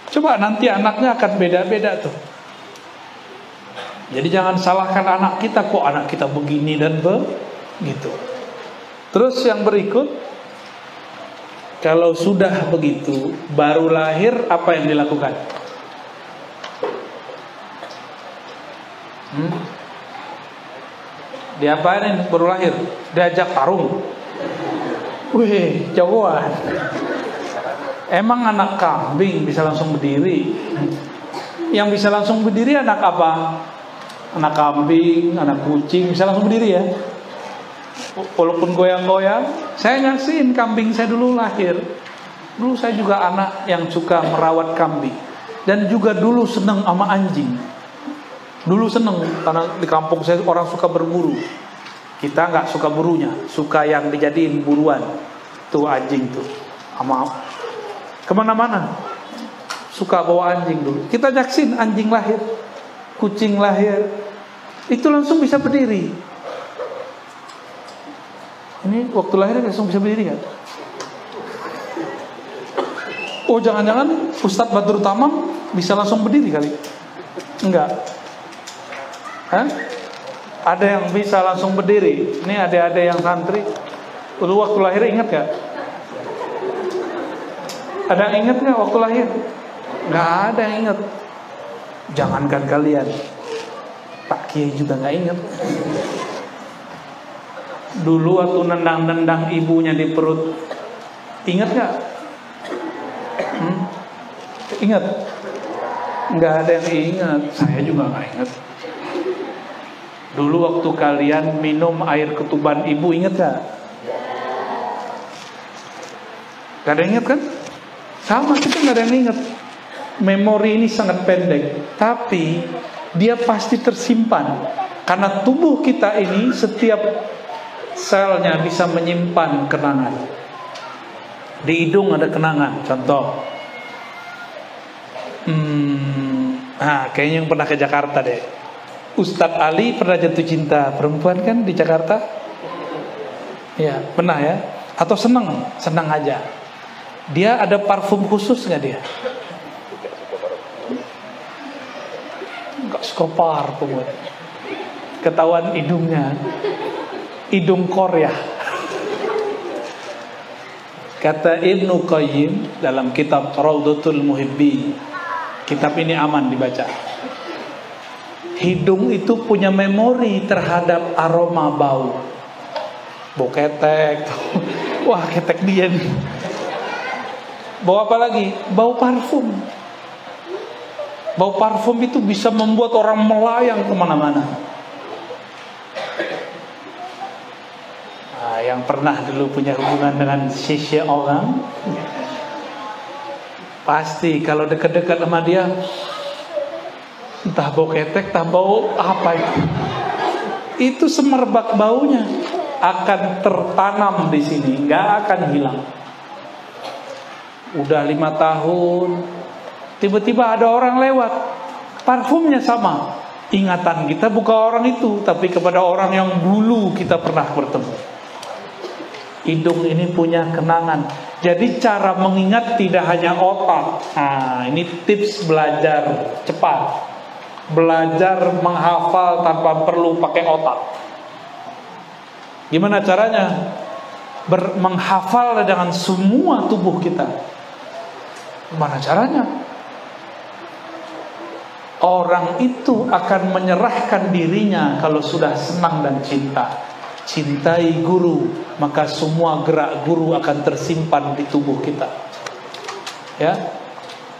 Coba nanti anaknya akan beda-beda tuh. Jadi jangan salahkan anak kita, kok anak kita begini dan begitu. Terus yang berikut, kalau sudah begitu, baru lahir, apa yang dilakukan? Diapain baru lahir? Diajak tarung. Wih, jagoan. Emang anak kambing bisa langsung berdiri? Yang bisa langsung berdiri anak apa? Anak kambing, anak kucing bisa langsung berdiri ya. Walaupun goyang-goyang. Saya nyaksiin kambing saya dulu lahir. Dulu saya juga anak yang suka merawat kambing, dan juga dulu senang sama anjing. Dulu seneng karena di kampung saya orang suka berburu. Kita nggak suka burunya, suka yang dijadiin buruan. Tuh anjing tuh, sama kemana-mana suka bawa anjing dulu. Kita jaksin anjing lahir, kucing lahir, itu langsung bisa berdiri. Ini waktu lahir langsung bisa berdiri kan? Oh, jangan-jangan Ustadz Badrul Tamam bisa langsung berdiri kali? Enggak. Hah? Ada yang bisa langsung berdiri. Ini ada yang santri. Dulu waktu lahir ingat gak? Ada yang ingat gak waktu lahir? Gak ada yang ingat. Jangankan kalian, Pak Kiai juga gak ingat. Dulu waktu nendang-nendang ibunya di perut, ingat gak? Ingat? Gak ada yang ingat. Saya juga gak ingat. Dulu waktu kalian minum air ketuban ibu, ingat gak? Gak ada yang ingat kan? Sama, kita gak ada yang ingat. Memori ini sangat pendek, tapi dia pasti tersimpan. Karena tubuh kita ini setiap selnya bisa menyimpan kenangan. Di hidung ada kenangan. Contoh, Nah, kayaknya yang pernah ke Jakarta deh. Ustadz Ali pernah jatuh cinta perempuan kan di Jakarta? Ya, pernah ya? Atau senang aja. Dia ada parfum khusus nggak dia? Nggak suka parfum. Ketahuan hidungnya, hidung Korea. Kata Ibnu Qayyim dalam kitab Raudhatul Muhibbin, kitab ini aman dibaca. Hidung itu punya memori terhadap aroma bau. Bau ketek. Wah, ketek dia nih. Bau apa lagi? Bau parfum. Bau parfum itu bisa membuat orang melayang kemana-mana. Nah, yang pernah dulu punya hubungan dengan seseorang, pasti kalau dekat-dekat sama dia, entah bau ketek, entah bau apa itu semerbak baunya akan tertanam di sini, nggak akan hilang. Udah 5 tahun, tiba-tiba ada orang lewat, parfumnya sama. Ingatan kita bukan orang itu, tapi kepada orang yang dulu kita pernah bertemu. Hidung ini punya kenangan. Jadi cara mengingat tidak hanya otak. Nah, ini tips belajar cepat. Belajar menghafal tanpa perlu pakai otak. Gimana caranya? Menghafal dengan semua tubuh kita. Gimana caranya? Orang itu akan menyerahkan dirinya kalau sudah senang dan cinta. Cintai guru, maka semua gerak guru akan tersimpan di tubuh kita. Ya,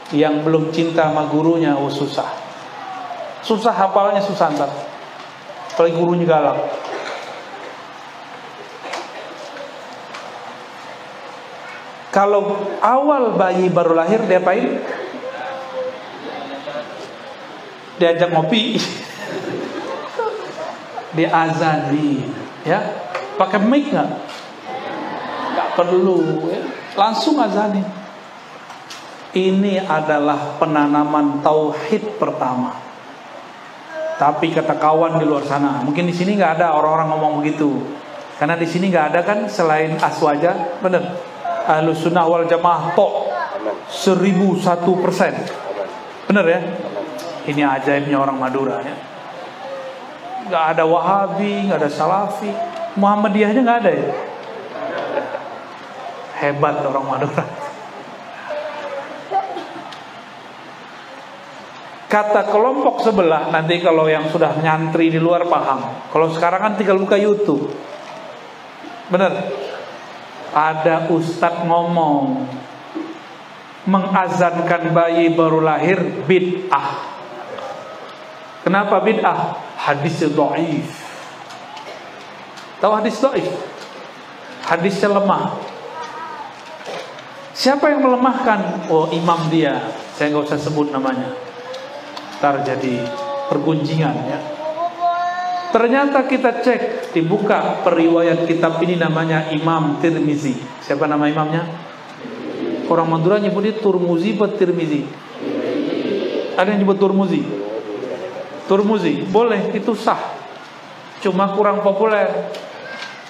yang belum cinta sama gurunya, oh susah. Susah hafalnya, susah ntar. Apalagi gurunya galak. Kalau awal bayi baru lahir, dia apain? Diajak ngopi, diazani, ya, pakai mic nggak perlu, ya. Langsung azani. Ini adalah penanaman tauhid pertama. Tapi kata kawan di luar sana, mungkin di sini nggak ada orang-orang ngomong begitu, karena di sini nggak ada kan selain aswaja, bener. Ahlus sunnah wal jamaah tok 1001%, bener ya. Ini ajaibnya orang Madura ya. Gak ada Wahabi, gak ada Salafi, Muhammadiyahnya gak ada ya. Hebat orang Madura. Kata kelompok sebelah, nanti kalau yang sudah nyantri di luar paham. Kalau sekarang kan tinggal buka YouTube. Bener. Ada ustadz ngomong, mengazankan bayi baru lahir bid'ah. Kenapa bid'ah? Hadisnya dhaif. Tahu hadis dhaif? Hadisnya lemah. Siapa yang melemahkan? Oh, imam dia. Saya nggak usah sebut namanya. Ntar jadi pergunjingan ya. Ternyata kita cek, dibuka periwayat kitab ini, namanya Imam Tirmizi. Siapa nama imamnya? Orang Madura nyebutnya Turmuzi atau Tirmizi? Ada yang nyebut Turmuzi? Turmuzi, boleh, itu sah. Cuma kurang populer.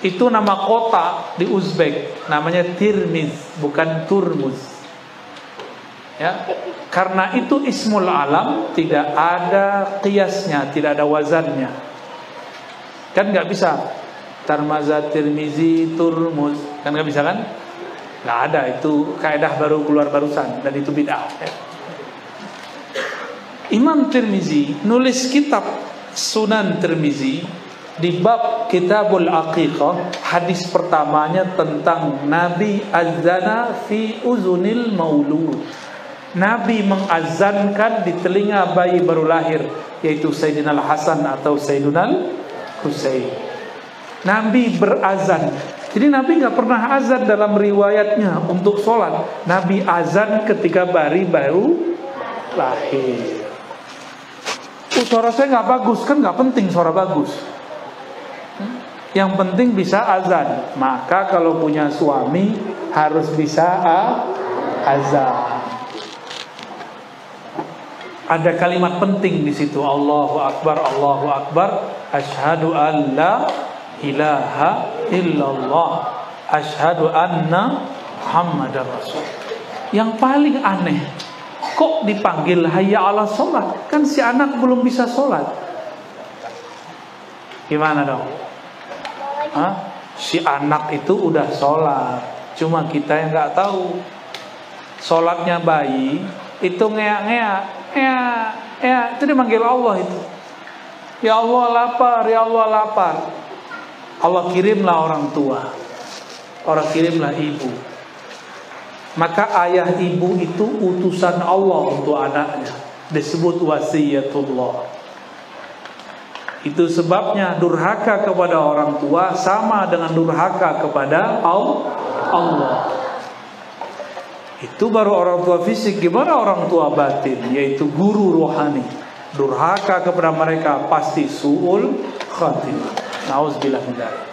Itu nama kota di Uzbek, namanya Tirmiz, bukan Turmuz. Ya, karena itu ismul alam, tidak ada qiyasnya, tidak ada wazannya. Kan nggak bisa Tarmaza, Tirmizi, Turmuz, kan nggak bisa kan? Nggak ada, itu kaidah baru keluar barusan, dan itu bid'ah ya. Imam Tirmizi nulis kitab Sunan Tirmizi di bab Kitabul Aqiqah. Hadis pertamanya tentang Nabi azana fi uzunil maulud. Nabi mengazankan di telinga bayi baru lahir, yaitu Sayyidina Al-Hasan atau Sayyidina Al-Husain. Nabi berazan. Jadi Nabi gak pernah azan dalam riwayatnya untuk sholat. Nabi azan ketika bayi baru lahir. Suara saya gak bagus, kan gak penting suara bagus. Yang penting bisa azan. Maka kalau punya suami harus bisa azan. Ada kalimat penting di situ, Allahu Akbar, Allahu Akbar, asyhadu an la ilaha illallah, asyhadu anna Muhammadar Rasul. Yang paling aneh, kok dipanggil hayya 'alas sholat? Kan si anak belum bisa sholat. Gimana dong? Hah? Si anak itu udah sholat, cuma kita yang nggak tahu. Sholatnya bayi itu ngeak-ngeak, itu dipanggil Allah itu. Ya Allah lapar, ya Allah lapar. Allah kirimlah orang tua, orang kirimlah ibu. Maka ayah ibu itu utusan Allah untuk anaknya, disebut wasiyatullah. Itu sebabnya durhaka kepada orang tua sama dengan durhaka kepada Allah. Itu baru orang tua fisik. Gimana orang tua batin, yaitu guru rohani? Durhaka kepada mereka pasti su'ul khatimah. Nauzubillah min dzalik.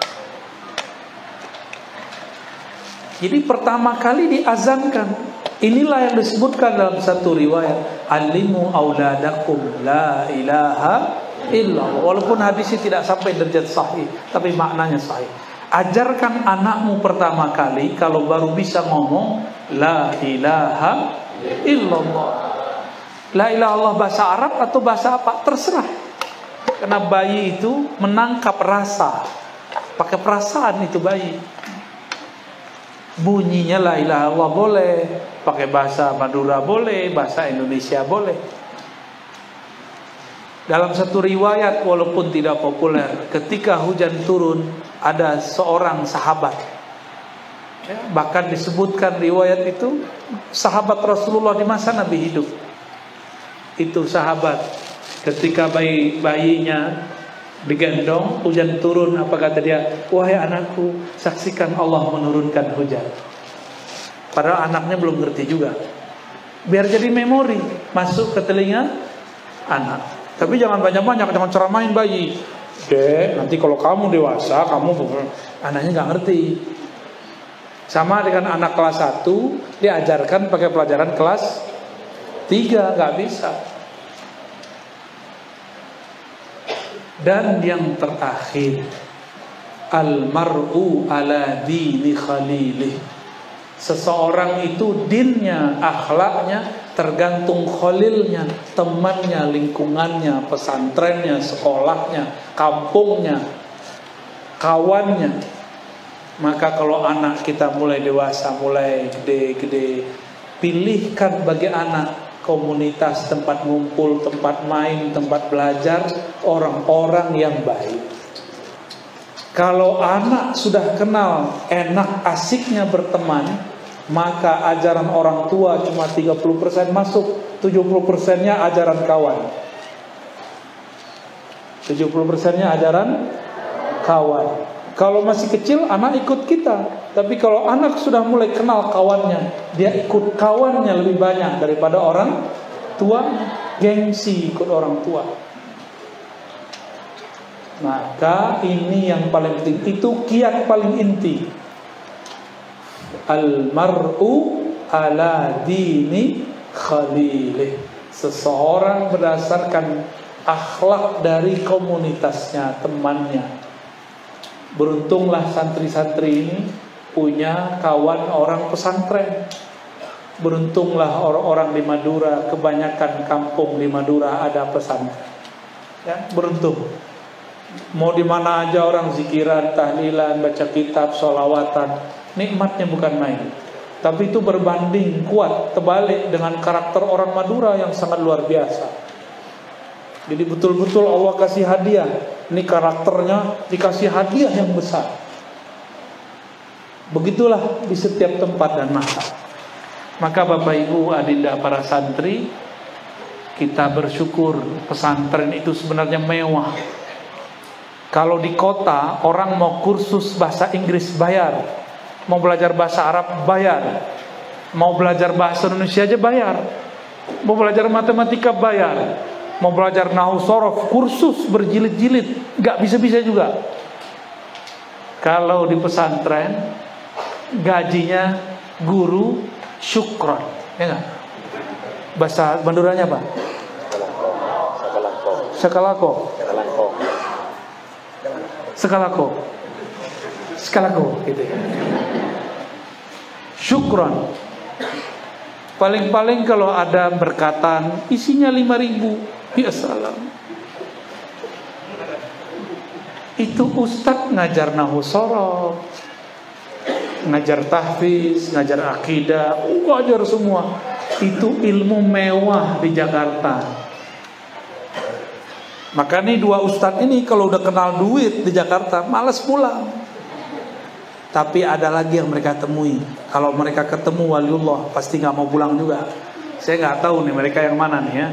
Jadi pertama kali diazankan, inilah yang disebutkan dalam satu riwayat, alimu auladakum la ilaha illallah. Walaupun hadisnya tidak sampai derajat sahih, tapi maknanya sahih. Ajarkan anakmu pertama kali kalau baru bisa ngomong la ilaha illallah. La ilaha illallah bahasa Arab atau bahasa apa? Terserah. Karena bayi itu menangkap rasa, pakai perasaan itu bayi. Bunyinya la ilaha illallah boleh, pakai bahasa Madura boleh, bahasa Indonesia boleh. Dalam satu riwayat walaupun tidak populer, ketika hujan turun ada seorang sahabat, bahkan disebutkan riwayat itu sahabat Rasulullah di masa Nabi hidup. Itu sahabat ketika bayinya digendong, hujan turun, apa kata dia? Wahai anakku, saksikan Allah menurunkan hujan. Padahal anaknya belum ngerti juga. Biar jadi memori masuk ke telinga anak. Tapi jangan banyak-banyak, jangan ceramain bayi. Dek, nanti kalau kamu dewasa, anaknya nggak ngerti. Sama dengan anak kelas 1, diajarkan pakai pelajaran kelas 3, nggak bisa. Dan yang terakhir, al-mar'u ala dini khalilih. Seseorang itu dinnya, akhlaknya tergantung khalilnya, temannya, lingkungannya, pesantrennya, sekolahnya, kampungnya, kawannya. Maka kalau anak kita mulai dewasa, mulai gede-gede, pilihkan bagi anak komunitas, tempat ngumpul, tempat main, tempat belajar, orang-orang yang baik. Kalau anak sudah kenal enak asiknya berteman, maka ajaran orang tua cuma 30% masuk, 70%-nya ajaran kawan. 70%-nya ajaran kawan. Kalau masih kecil anak ikut kita, tapi kalau anak sudah mulai kenal kawannya, dia ikut kawannya lebih banyak daripada orang tua, gengsi ikut orang tua. Maka ini yang paling penting, itu kiat paling inti. Al-mar'u ala dini khalilih. Seseorang berdasarkan akhlak dari komunitasnya, temannya. Beruntunglah santri-santri ini punya kawan orang pesantren. Beruntunglah orang-orang di Madura, kebanyakan kampung di Madura ada pesantren. Ya, beruntung. Mau di mana aja orang zikiran, tahlilan, baca kitab, sholawatan, nikmatnya bukan main. Tapi itu berbanding kuat, terbalik dengan karakter orang Madura yang sangat luar biasa. Jadi betul-betul Allah kasih hadiah. Ini karakternya dikasih hadiah yang besar. Begitulah di setiap tempat dan masa. Maka Bapak Ibu adinda para santri, kita bersyukur pesantren itu sebenarnya mewah. Kalau di kota orang mau kursus bahasa Inggris bayar, mau belajar bahasa Arab bayar, mau belajar bahasa Indonesia aja bayar, mau belajar matematika bayar, mau belajar nahwu sorof kursus berjilid-jilid nggak bisa-bisa juga. Kalau di pesantren gajinya guru syukron, ya nggak? Bahasa Maduranya apa? Sakalako. Sekalako gitu ya. Syukron. Paling-paling kalau ada berkatan isinya 5.000, ya salam. Itu ustadz ngajar nahwu shorof, ngajar tahfiz, ngajar akidah, ngajar semua. Itu ilmu mewah di Jakarta. Maka nih 2 ustadz ini kalau udah kenal duit di Jakarta malas pulang. Tapi ada lagi yang mereka temui. Kalau mereka ketemu waliullah pasti gak mau pulang juga. Saya gak tahu nih mereka yang mana nih ya.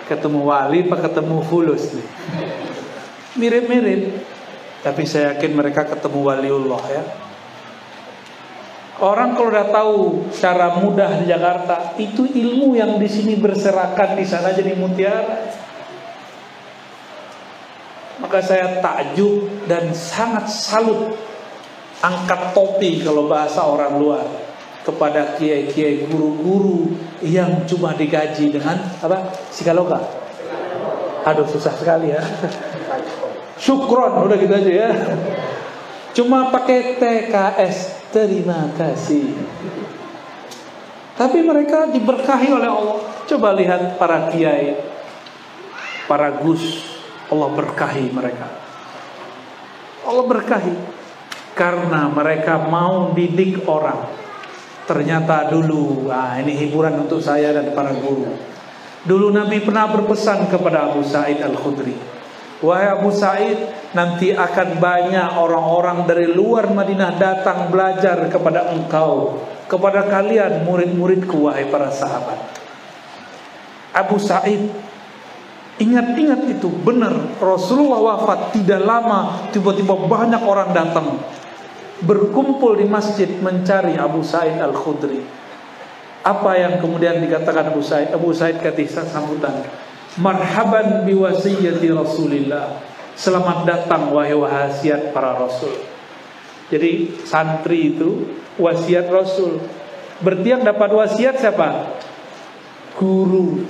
Ketemu wali apa ketemu fulus nih. Mirip-mirip. Tapi saya yakin mereka ketemu waliullah ya. Orang kalau udah tahu cara mudah di Jakarta, itu ilmu yang di sini berserakan di sana jadi mutiara. Maka saya takjub dan sangat salut, angkat topi kalau bahasa orang luar kepada kiai-kiai, guru-guru yang cuma digaji dengan apa? Psikologa. Aduh susah sekali ya. Syukron, udah gitu aja ya. Cuma pakai TKS, terima kasih. Tapi mereka diberkahi oleh Allah. Coba lihat para kiai, para gus, Allah berkahi mereka. Allah berkahi karena mereka mau didik orang. Ternyata dulu, ini hiburan untuk saya dan para guru. Dulu Nabi pernah berpesan kepada Abu Sa'id Al-Khudri, wahai Abu Sa'id, nanti akan banyak orang-orang dari luar Madinah datang belajar kepada engkau, kepada kalian murid-muridku, wahai para sahabat. Abu Sa'id, ingat-ingat itu, benar Rasulullah wafat tidak lama, tiba-tiba banyak orang datang berkumpul di masjid mencari Abu Sa'id Al-Khudri. Apa yang kemudian dikatakan Abu Sa'id? Abu Sa'id kata sambutan, marhaban biwasiyati Rasulillah, selamat datang wahai wasiat para rasul. Jadi santri itu wasiat Rasul. Berarti yang dapat wasiat siapa? Guru.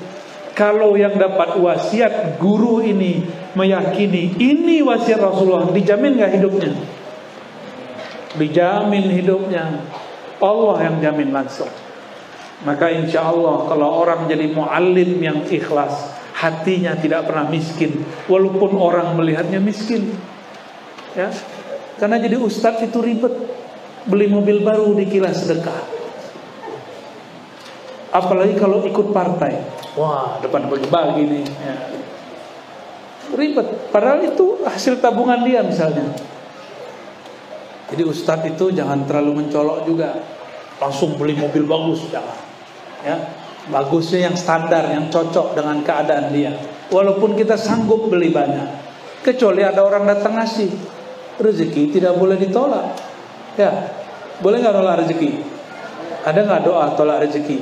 Kalau yang dapat wasiat guru ini meyakini ini wasiat Rasulullah, dijamin gak hidupnya? Dijamin hidupnya. Allah yang jamin langsung. Maka insya Allah kalau orang jadi muallim yang ikhlas, hatinya tidak pernah miskin, walaupun orang melihatnya miskin ya. Karena jadi ustadz itu ribet, beli mobil baru dikira sedekah. Apalagi kalau ikut partai, wah depan bagi-bagi nih ya. Ribet, padahal itu hasil tabungan dia misalnya. Jadi ustadz itu jangan terlalu mencolok juga, langsung beli mobil bagus, jangan ya. Bagusnya yang standar, yang cocok dengan keadaan dia. Walaupun kita sanggup beli banyak, kecuali ada orang datang ngasih. Rezeki tidak boleh ditolak ya. Boleh gak nolak rezeki? Ada gak doa tolak rezeki?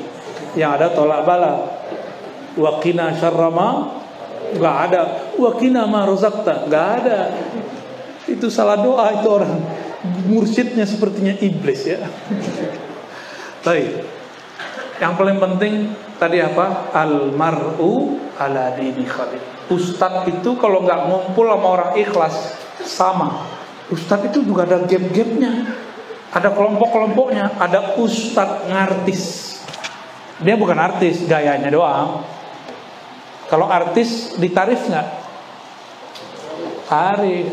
Yang ada tolak bala. Waqina syarrama, gak ada. Waqina ma razaqta, gak ada. Itu salah doa itu orang. Mursyidnya sepertinya iblis ya. Baik. Yang paling penting tadi apa? Al-mar'u ala dini khalid. Ustadz itu kalau nggak ngumpul sama orang ikhlas sama. Ustadz itu juga ada gap-gapnya, ada kelompok-kelompoknya. Ada ustadz ngartis. Dia bukan artis, gayanya doang. Kalau artis ditarif nggak? Tarif.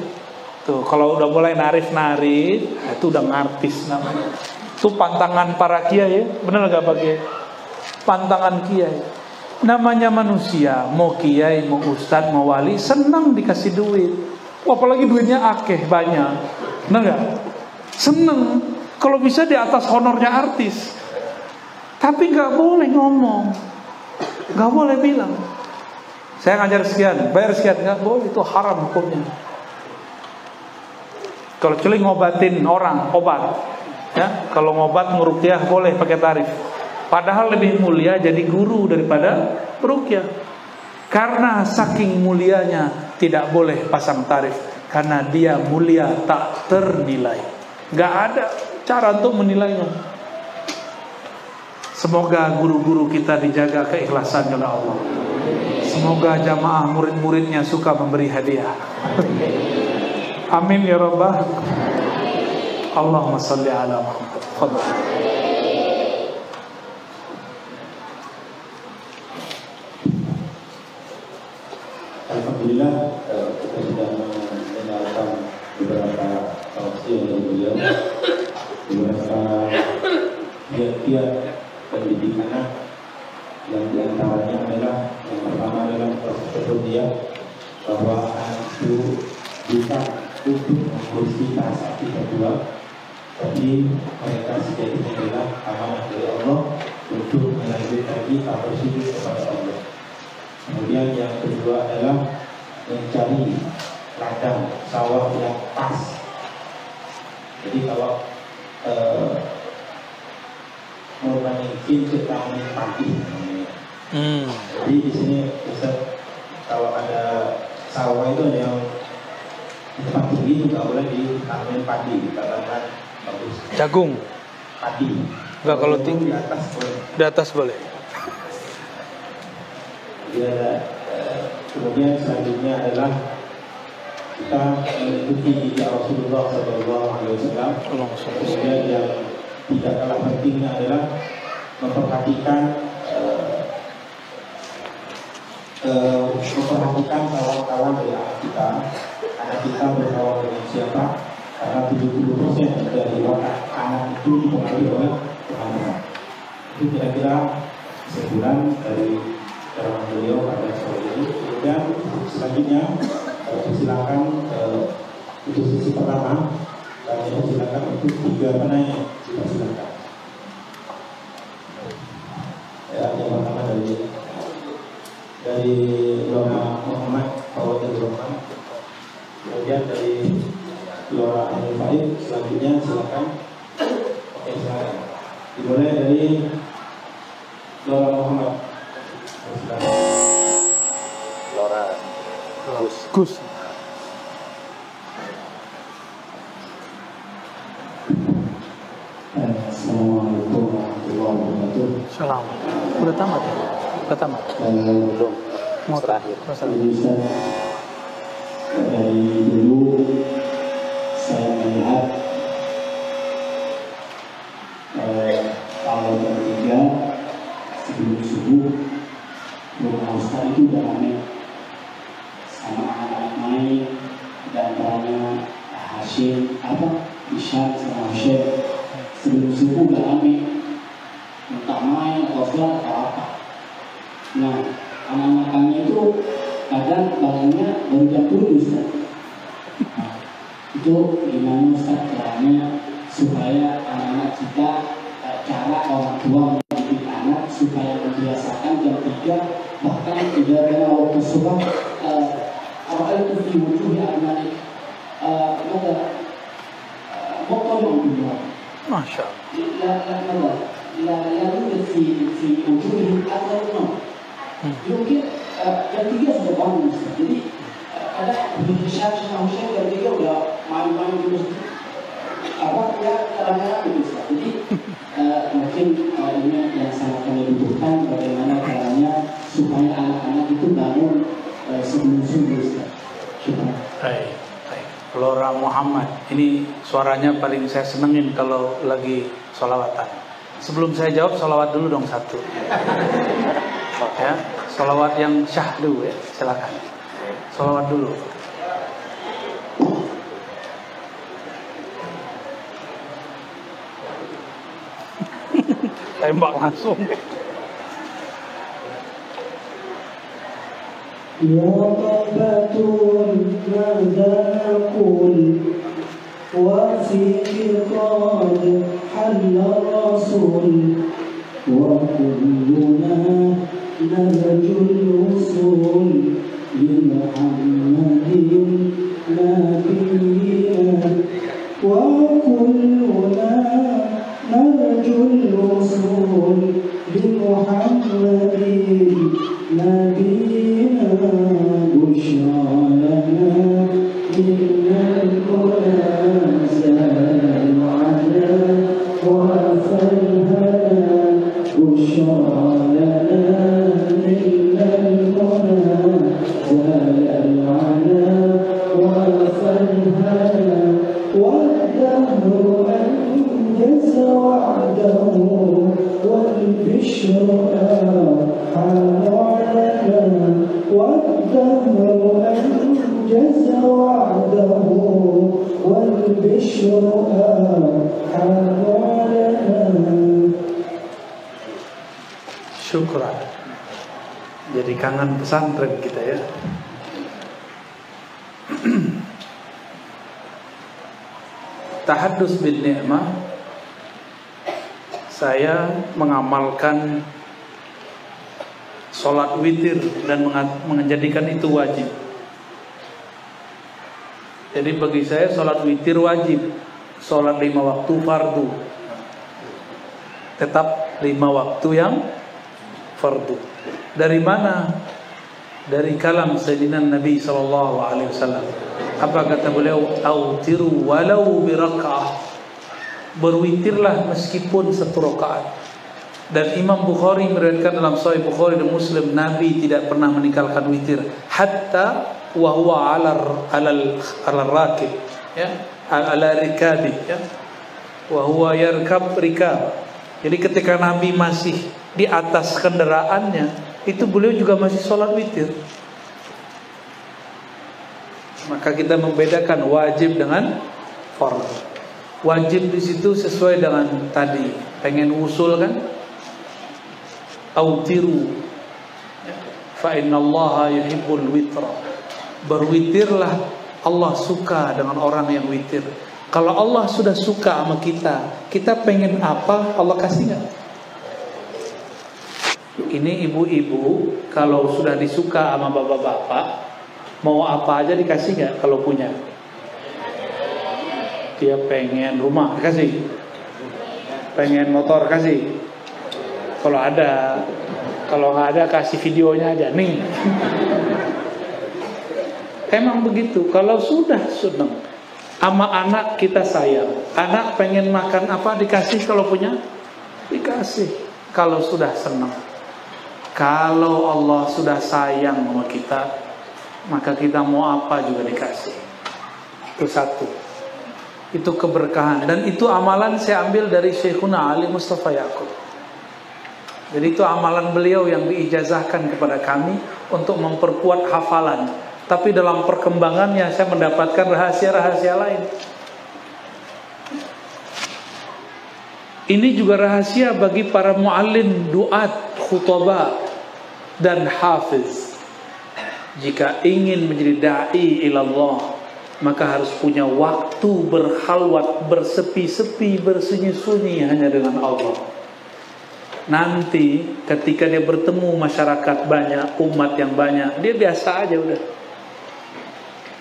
Tuh, kalau udah mulai narif-narif, itu udah ngartis namanya. Itu pantangan para kiai, benar gak Pak Kiai? Pantangan kiai. Namanya manusia, mau kiai, mau ustad, mau wali, senang dikasih duit. Apalagi duitnya akeh banyak, benar gak? Seneng. Kalau bisa di atas honornya artis. Tapi gak boleh ngomong, gak boleh bilang saya ngajar sekian, bayar sekian, gak boleh, itu haram hukumnya. Kalau kecuali ngobatin orang, obat ya, kalau ngobat ngeruqyah boleh pakai tarif. Padahal lebih mulia jadi guru daripada peruqyah. Karena saking mulianya tidak boleh pasang tarif, karena dia mulia tak ternilai. Gak ada cara untuk menilainya. Semoga guru-guru kita dijaga keikhlasannya oleh Allah. Semoga jamaah murid-muridnya suka memberi hadiah. Amin ya rabbal. Allahumma shalli ala Muhammad. Fadhal.
Alhamdulillah, kita sudah mendengarkan beberapa tausiah dari beliau, beberapa kiat-kiat pendidik anak, yang diantaranya adalah yang pertama adalah proses dia bahwa anak itu bukan untuk mengurusi perasaan kita berdua, tapi mereka sejatinya adalah amanah dari Allah untuk melanjutkan kita bersujud kepada Allah. Kemudian yang kedua adalah mencari ladang sawah yang pas. Jadi kalau mengikuti tentang padi. Jadi di sini Ustaz, kalau ada sawah itu ada yang di tempat tinggi juga boleh ditanamin padi, dikatakan bagus.
Jagung.
Padi.
Enggak, kalau tinggi
di atas boleh.
Di atas boleh.
Ya, kemudian selanjutnya adalah kita mengikuti Rasulullah SAW. Kemudian yang tidak kalah pentingnya adalah memperhatikan kawan-kawan dari anak kita. Anak kita berkawan dengan siapa? Karena 70% dari watak anak itu dipengaruhi oleh teman-teman. Itu kira-kira sebulan dari dalam beliau pada sore ini. Kemudian selanjutnya silakan untuk sesi pertama kami silakan untuk 3 penanya. Silakan. Ya, yang pertama dari Lora Muhammad Fawad Rahman, kemudian dari Lora Anil Faid. Selanjutnya silakan. Oke, silakan. Dimulai dari Lora Muhammad.
Lora
Gus.
Assalamualaikum warahmatullahi wabarakatuh.
Salam. Udah tamat ya? Udah tamat.
belum
Mau
terakhir.
Bisa dari dulu saya melihat kalau bertiga sebelum subuh rumah Ustaz itu udah ramai sama anak-anak main, dan antaranya Hashim Isyan sama Hashim. Sebelum subuh udah ramai, entah main atau sholat atau apa. Nah, anak-anak kami itu kadang bangunnya baru jam 7 Ustaz. Nah, itu gimana Ustaz caranya supaya anak-anak kita, cara orang tua mendidik anak supaya membiasakan jam 3, bahkan tidak ada waktu subuh. Awal itu di wujud anak motor yang dua.
Masya Allah.
La yujud fi wujudihim atharun. Mungkin jam 3 sudah bangun. Jadi ada begitu Syekh sama Syekh jam 3 udah main-main di masjid. Kadang-kadang begitu. Jadi mungkin ini yang sangat kami butuhkan, bagaimana caranya supaya anak-anak itu bangun sebelum subuh.
Baik. Lora Muhammad, ini suaranya paling saya senengin kalau lagi sholawatan. Sebelum saya jawab, sholawat dulu dong satu. Ya, sholawat yang syahdu ya, silakan. Sholawat dulu. Tembak langsung.
Ya Rabbatul mada naqul wa fi qad halla rasul wa kulluna narjul usul li Muhammadin nabiyina wa kulluna narjul usul li Muhammadin nabiyina. بشرى لنا إن القرآن زال على وفرهنا بشرى لنا إن القرآن
Syukran. Jadi kangen pesantren kita ya. Tahaddus bin ni'mah, saya mengamalkan sholat witir dan menjadikan itu wajib. Jadi bagi saya sholat witir wajib, sholat 5 waktu fardu, tetap 5 waktu yang fardu. Dari mana? Dari kalam Sayyidina Nabi SAW. Apa kata beliau? Autiru walau biraka'ah, berwitirlah meskipun 1 rakaat. Dan Imam Bukhari meriwayatkan dalam Sahih Bukhari dan Muslim, Nabi tidak pernah meninggalkan witir hatta wa huwa ala rakib, ya, ala rikabi, ya, wa huwa yarkab rikab. Jadi ketika Nabi masih di atas kendaraannya, itu beliau juga masih sholat witir. Maka kita membedakan wajib dengan fardu. Wajib di situ sesuai dengan tadi, pengen usul kan? Autiru fa innallaha yuhibbul witra. Berwitirlah, Allah suka dengan orang yang witir. Kalau Allah sudah suka sama kita, kita pengen apa, Allah kasih gak? Ini ibu-ibu kalau sudah disuka sama bapak-bapak, mau apa aja dikasih gak kalau punya? Dia pengen rumah, kasih. Pengen motor, kasih. Kalau ada. Kalau nggak ada, kasih videonya aja nih. Emang begitu. Kalau sudah senang sama anak, kita sayang. Anak pengen makan apa, dikasih kalau punya? Dikasih. Kalau sudah senang. Kalau Allah sudah sayang sama kita, maka kita mau apa juga dikasih. Itu satu. Itu keberkahan. Dan itu amalan saya ambil dari Syekhuna Ali Mustafa Yaqub. Jadi itu amalan beliau yang diijazahkan kepada kami untuk memperkuat hafalan. Tapi dalam perkembangannya saya mendapatkan rahasia-rahasia lain. Ini juga rahasia bagi para muallim, duat, khutbah dan hafiz. Jika ingin menjadi da'i ilallah, maka harus punya waktu berkhalwat, bersepi-sepi, bersunyi-sunyi hanya dengan Allah. Nanti ketika dia bertemu masyarakat banyak, umat yang banyak, dia biasa aja udah.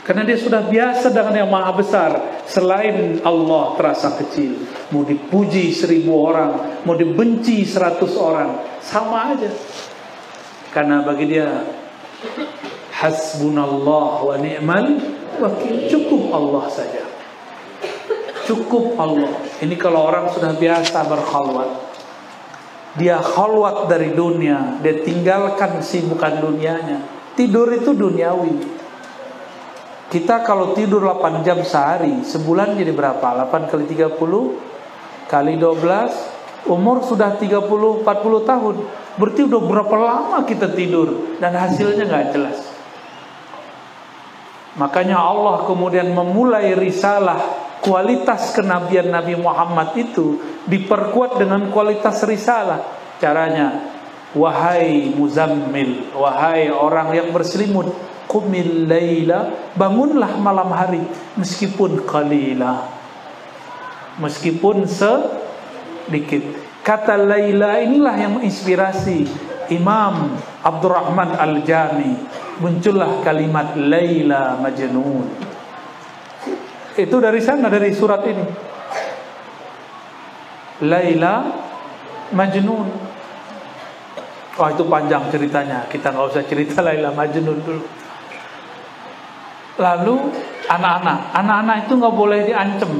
Karena dia sudah biasa dengan yang maha besar. Selain Allah terasa kecil. Mau dipuji 1000 orang, mau dibenci 100 orang, sama aja. Karena bagi dia hasbunallah wa ni'mal wakil, cukup Allah saja. Cukup Allah. Ini kalau orang sudah biasa berkhalwat, dia khalwat dari dunia, dia tinggalkan sibukan dunianya. Tidur itu duniawi. Kita kalau tidur 8 jam sehari, sebulan jadi berapa? 8 kali 30 kali 12, umur sudah 30-40 tahun. Berarti udah berapa lama kita tidur dan hasilnya gak jelas. Makanya Allah kemudian memulai risalah, kualitas kenabian Nabi Muhammad itu diperkuat dengan kualitas risalah. Caranya, wahai muzammil, wahai orang yang berselimut, qumil laila, bangunlah malam hari, meskipun qalila, meskipun sedikit. Kata laila inilah yang menginspirasi Imam Abdurrahman Al-Jami. Muncullah kalimat laila majnun. Itu dari sana, dari surat ini. Laila Majnun. Wah, itu panjang ceritanya. Kita nggak usah cerita Laila Majnun dulu. Lalu anak-anak itu nggak boleh diancam.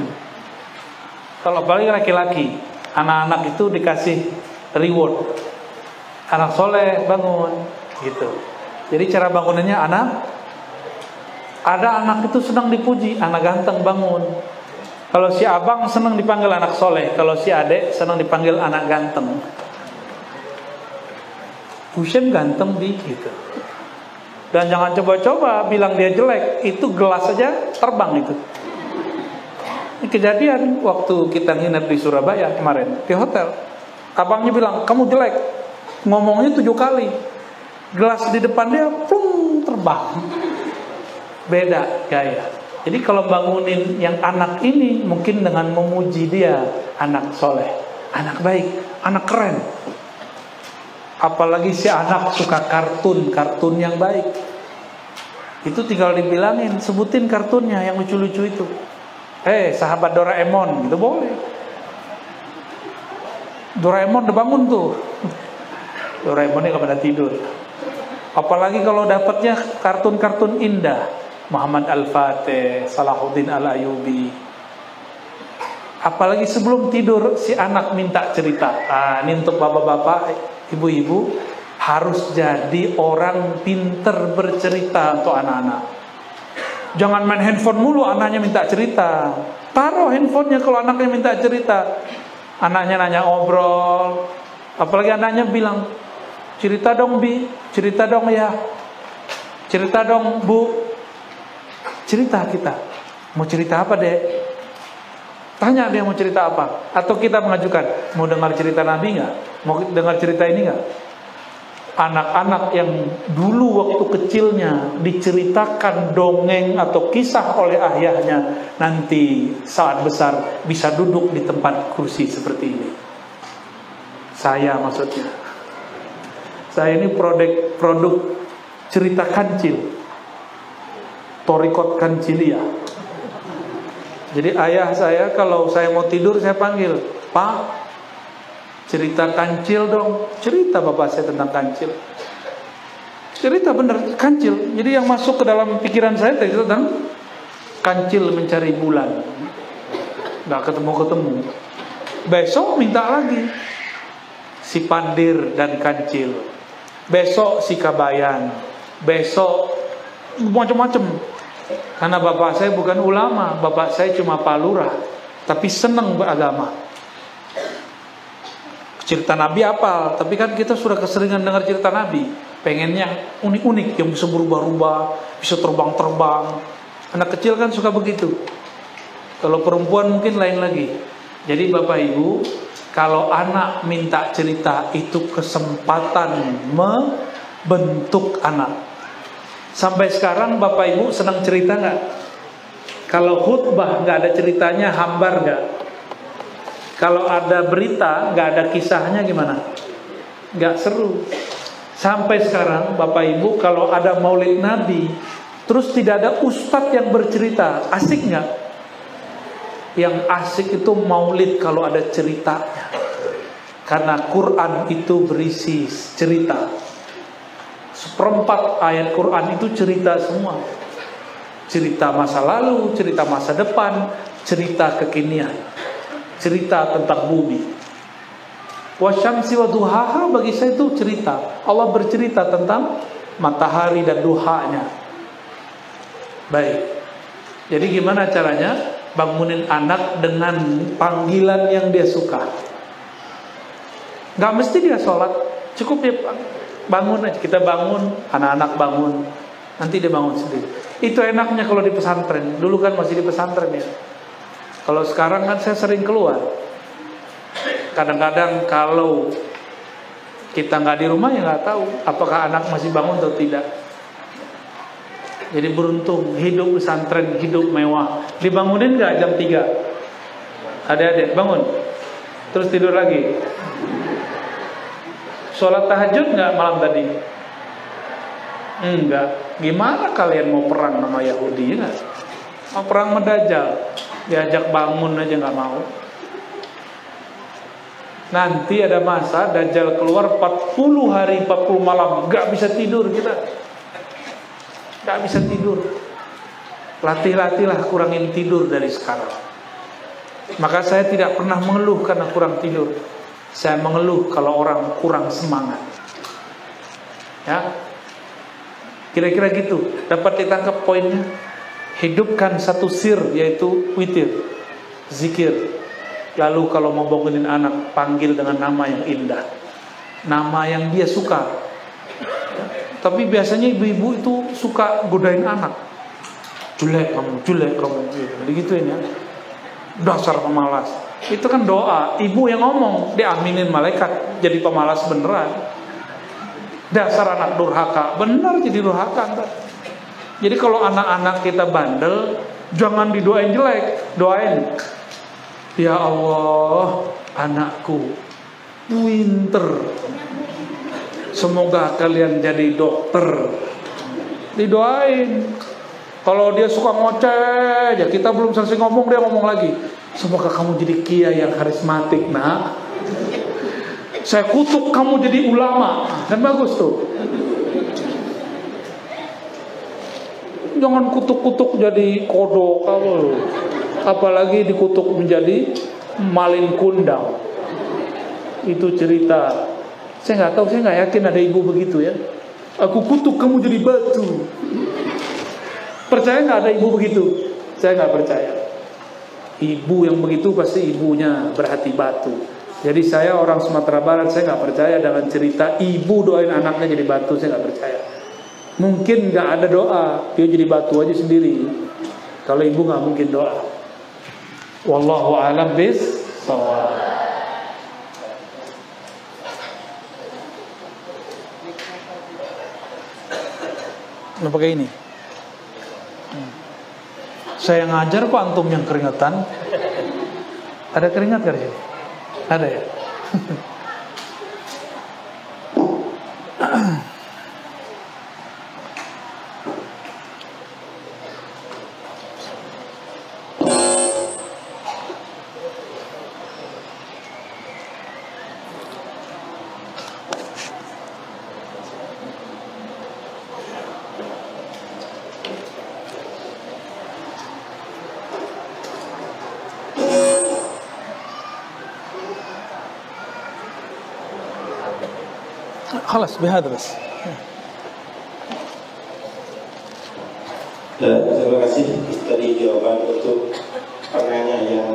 Kalau apalagi laki-laki, anak-anak itu dikasih reward. Anak soleh bangun, gitu. Jadi cara bangunannya ada anak itu senang dipuji, anak ganteng bangun. Kalau si abang senang dipanggil anak soleh, kalau si adek senang dipanggil anak ganteng. Husain ganteng gitu. Dan jangan coba-coba bilang dia jelek, itu gelas aja terbang itu. Ini kejadian waktu kita nginep di Surabaya kemarin di hotel. Abangnya bilang, kamu jelek. ngomongnya 7 kali. Gelas di depan dia plung terbang. Beda gaya. Jadi kalau bangunin yang anak ini mungkin dengan memuji dia, anak soleh, anak baik, anak keren. Apalagi si anak suka kartun yang baik. Itu tinggal dibilangin, sebutin kartunnya yang lucu-lucu itu. Sahabat Doraemon, gitu boleh. Doraemon udah bangun tuh. Doraemonnya gak pada tidur. Apalagi kalau dapatnya kartun-kartun indah, Muhammad Al-Fatih, Salahuddin Al-Ayyubi. Apalagi sebelum tidur si anak minta cerita. Ini untuk bapak-bapak, ibu-ibu, harus jadi orang pinter bercerita untuk anak-anak. Jangan main handphone mulu, anaknya minta cerita. Taruh handphonenya kalau anaknya minta cerita. Anaknya nanya ngobrol. Apalagi anaknya bilang, cerita dong Bi, cerita dong ya, cerita dong Bu. Cerita kita. Mau cerita apa dek? Tanya dia mau cerita apa. Atau kita mengajukan, mau dengar cerita Nabi gak? Mau dengar cerita ini gak? Anak-anak yang dulu waktu kecilnya diceritakan dongeng atau kisah oleh ayahnya, nanti saat besar bisa duduk di tempat kursi seperti ini. Saya maksudnya, saya ini produk cerita kancil, Torikot Kancilia. Jadi ayah saya kalau saya mau tidur saya panggil, Pak, cerita kancil dong. Cerita bapak saya tentang kancil. Cerita bener kancil. Jadi yang masuk ke dalam pikiran saya tentang kancil mencari bulan. Gak ketemu-ketemu. Besok minta lagi si Pandir dan kancil. Besok si Kabayan. Besok macam-macam. Karena bapak saya bukan ulama, bapak saya cuma Pak Lurah, tapi senang beragama. Cerita Nabi apal, tapi kan kita sudah keseringan dengar cerita Nabi. Pengennya unik-unik, yang bisa berubah-ubah, bisa terbang-terbang. Anak kecil kan suka begitu. Kalau perempuan mungkin lain lagi. Jadi Bapak Ibu, kalau anak minta cerita, itu kesempatan membentuk anak. Sampai sekarang Bapak Ibu senang cerita gak? Kalau khutbah gak ada ceritanya, hambar gak? Kalau ada berita, gak ada kisahnya gimana? Gak seru. Sampai sekarang Bapak Ibu, kalau ada maulid Nabi, terus tidak ada ustadz yang bercerita, asik gak? Yang asik itu maulid kalau ada ceritanya. Karena Quran itu berisi cerita. 1/4 ayat Quran itu cerita semua. Cerita masa lalu, cerita masa depan, cerita kekinian. Cerita tentang bumi. Wasyamsi wa duhaha, bagi saya itu cerita. Allah bercerita tentang matahari dan duhanya. Baik. Jadi gimana caranya bangunin anak dengan panggilan yang dia suka? Gak mesti dia sholat, cukup dia bangun aja. Kita bangun, anak-anak bangun, nanti dia bangun sendiri. Itu enaknya kalau di pesantren. Dulu kan masih di pesantren ya. Kalau sekarang kan saya sering keluar. Kadang-kadang kalau kita nggak di rumah ya nggak tahu apakah anak masih bangun atau tidak. Jadi beruntung hidup pesantren, hidup mewah. Dibangunin nggak jam 3? Adik-adik bangun, terus tidur lagi. Sholat tahajud nggak malam tadi? Enggak. Gimana kalian mau perang sama Yahudi ya? Mau perang sama Dajjal? Diajak bangun aja gak mau. Nanti ada masa Dajjal keluar 40 hari 40 malam, gak bisa tidur kita. Gak bisa tidur. Latih-latihlah kurangin tidur dari sekarang. Maka saya tidak pernah mengeluh karena kurang tidur. Saya mengeluh kalau orang kurang semangat. Ya, kira-kira gitu. Dapat ditangkap poinnya? Hidupkan satu sir, yaitu witir, zikir. Lalu kalau mau bangunin anak, panggil dengan nama yang indah, nama yang dia suka. Tapi biasanya ibu-ibu itu suka godain anak. Julek kamu, jadi gituin ya. Dasar pemalas. Itu kan doa, ibu yang ngomong, diaminin malaikat, jadi pemalas beneran. Dasar anak durhaka. Benar jadi durhaka ntar. Jadi kalau anak-anak kita bandel, jangan didoain jelek, doain, ya Allah, anakku pinter, semoga kalian jadi dokter. Didoain. Kalau dia suka ngoceh aja, kita belum selesai ngomong dia ngomong lagi, semoga kamu jadi kiai yang karismatik, nak. Saya kutuk kamu jadi ulama. Kan bagus tuh. Jangan kutuk-kutuk jadi kodok kamu. Apalagi dikutuk menjadi malin kundang. Itu cerita. Saya nggak tahu, saya nggak yakin ada ibu begitu ya. Aku kutuk kamu jadi batu. Percaya nggak ada ibu begitu? Saya nggak percaya. Ibu yang begitu pasti ibunya berhati batu. Jadi saya orang Sumatera Barat, saya nggak percaya dengan cerita ibu doain anaknya jadi batu. Saya nggak percaya. Mungkin nggak ada doa, dia jadi batu aja sendiri. Kalau ibu nggak mungkin doa. Wallahu a'lam bis-shawab. Nah, pakai ini. Saya ngajar kok antum yang keringetan. Ada keringat gak di sini? Ada ya? خلاص بهذا بس.
Terima kasih dari jawaban untuk pertanyaan yang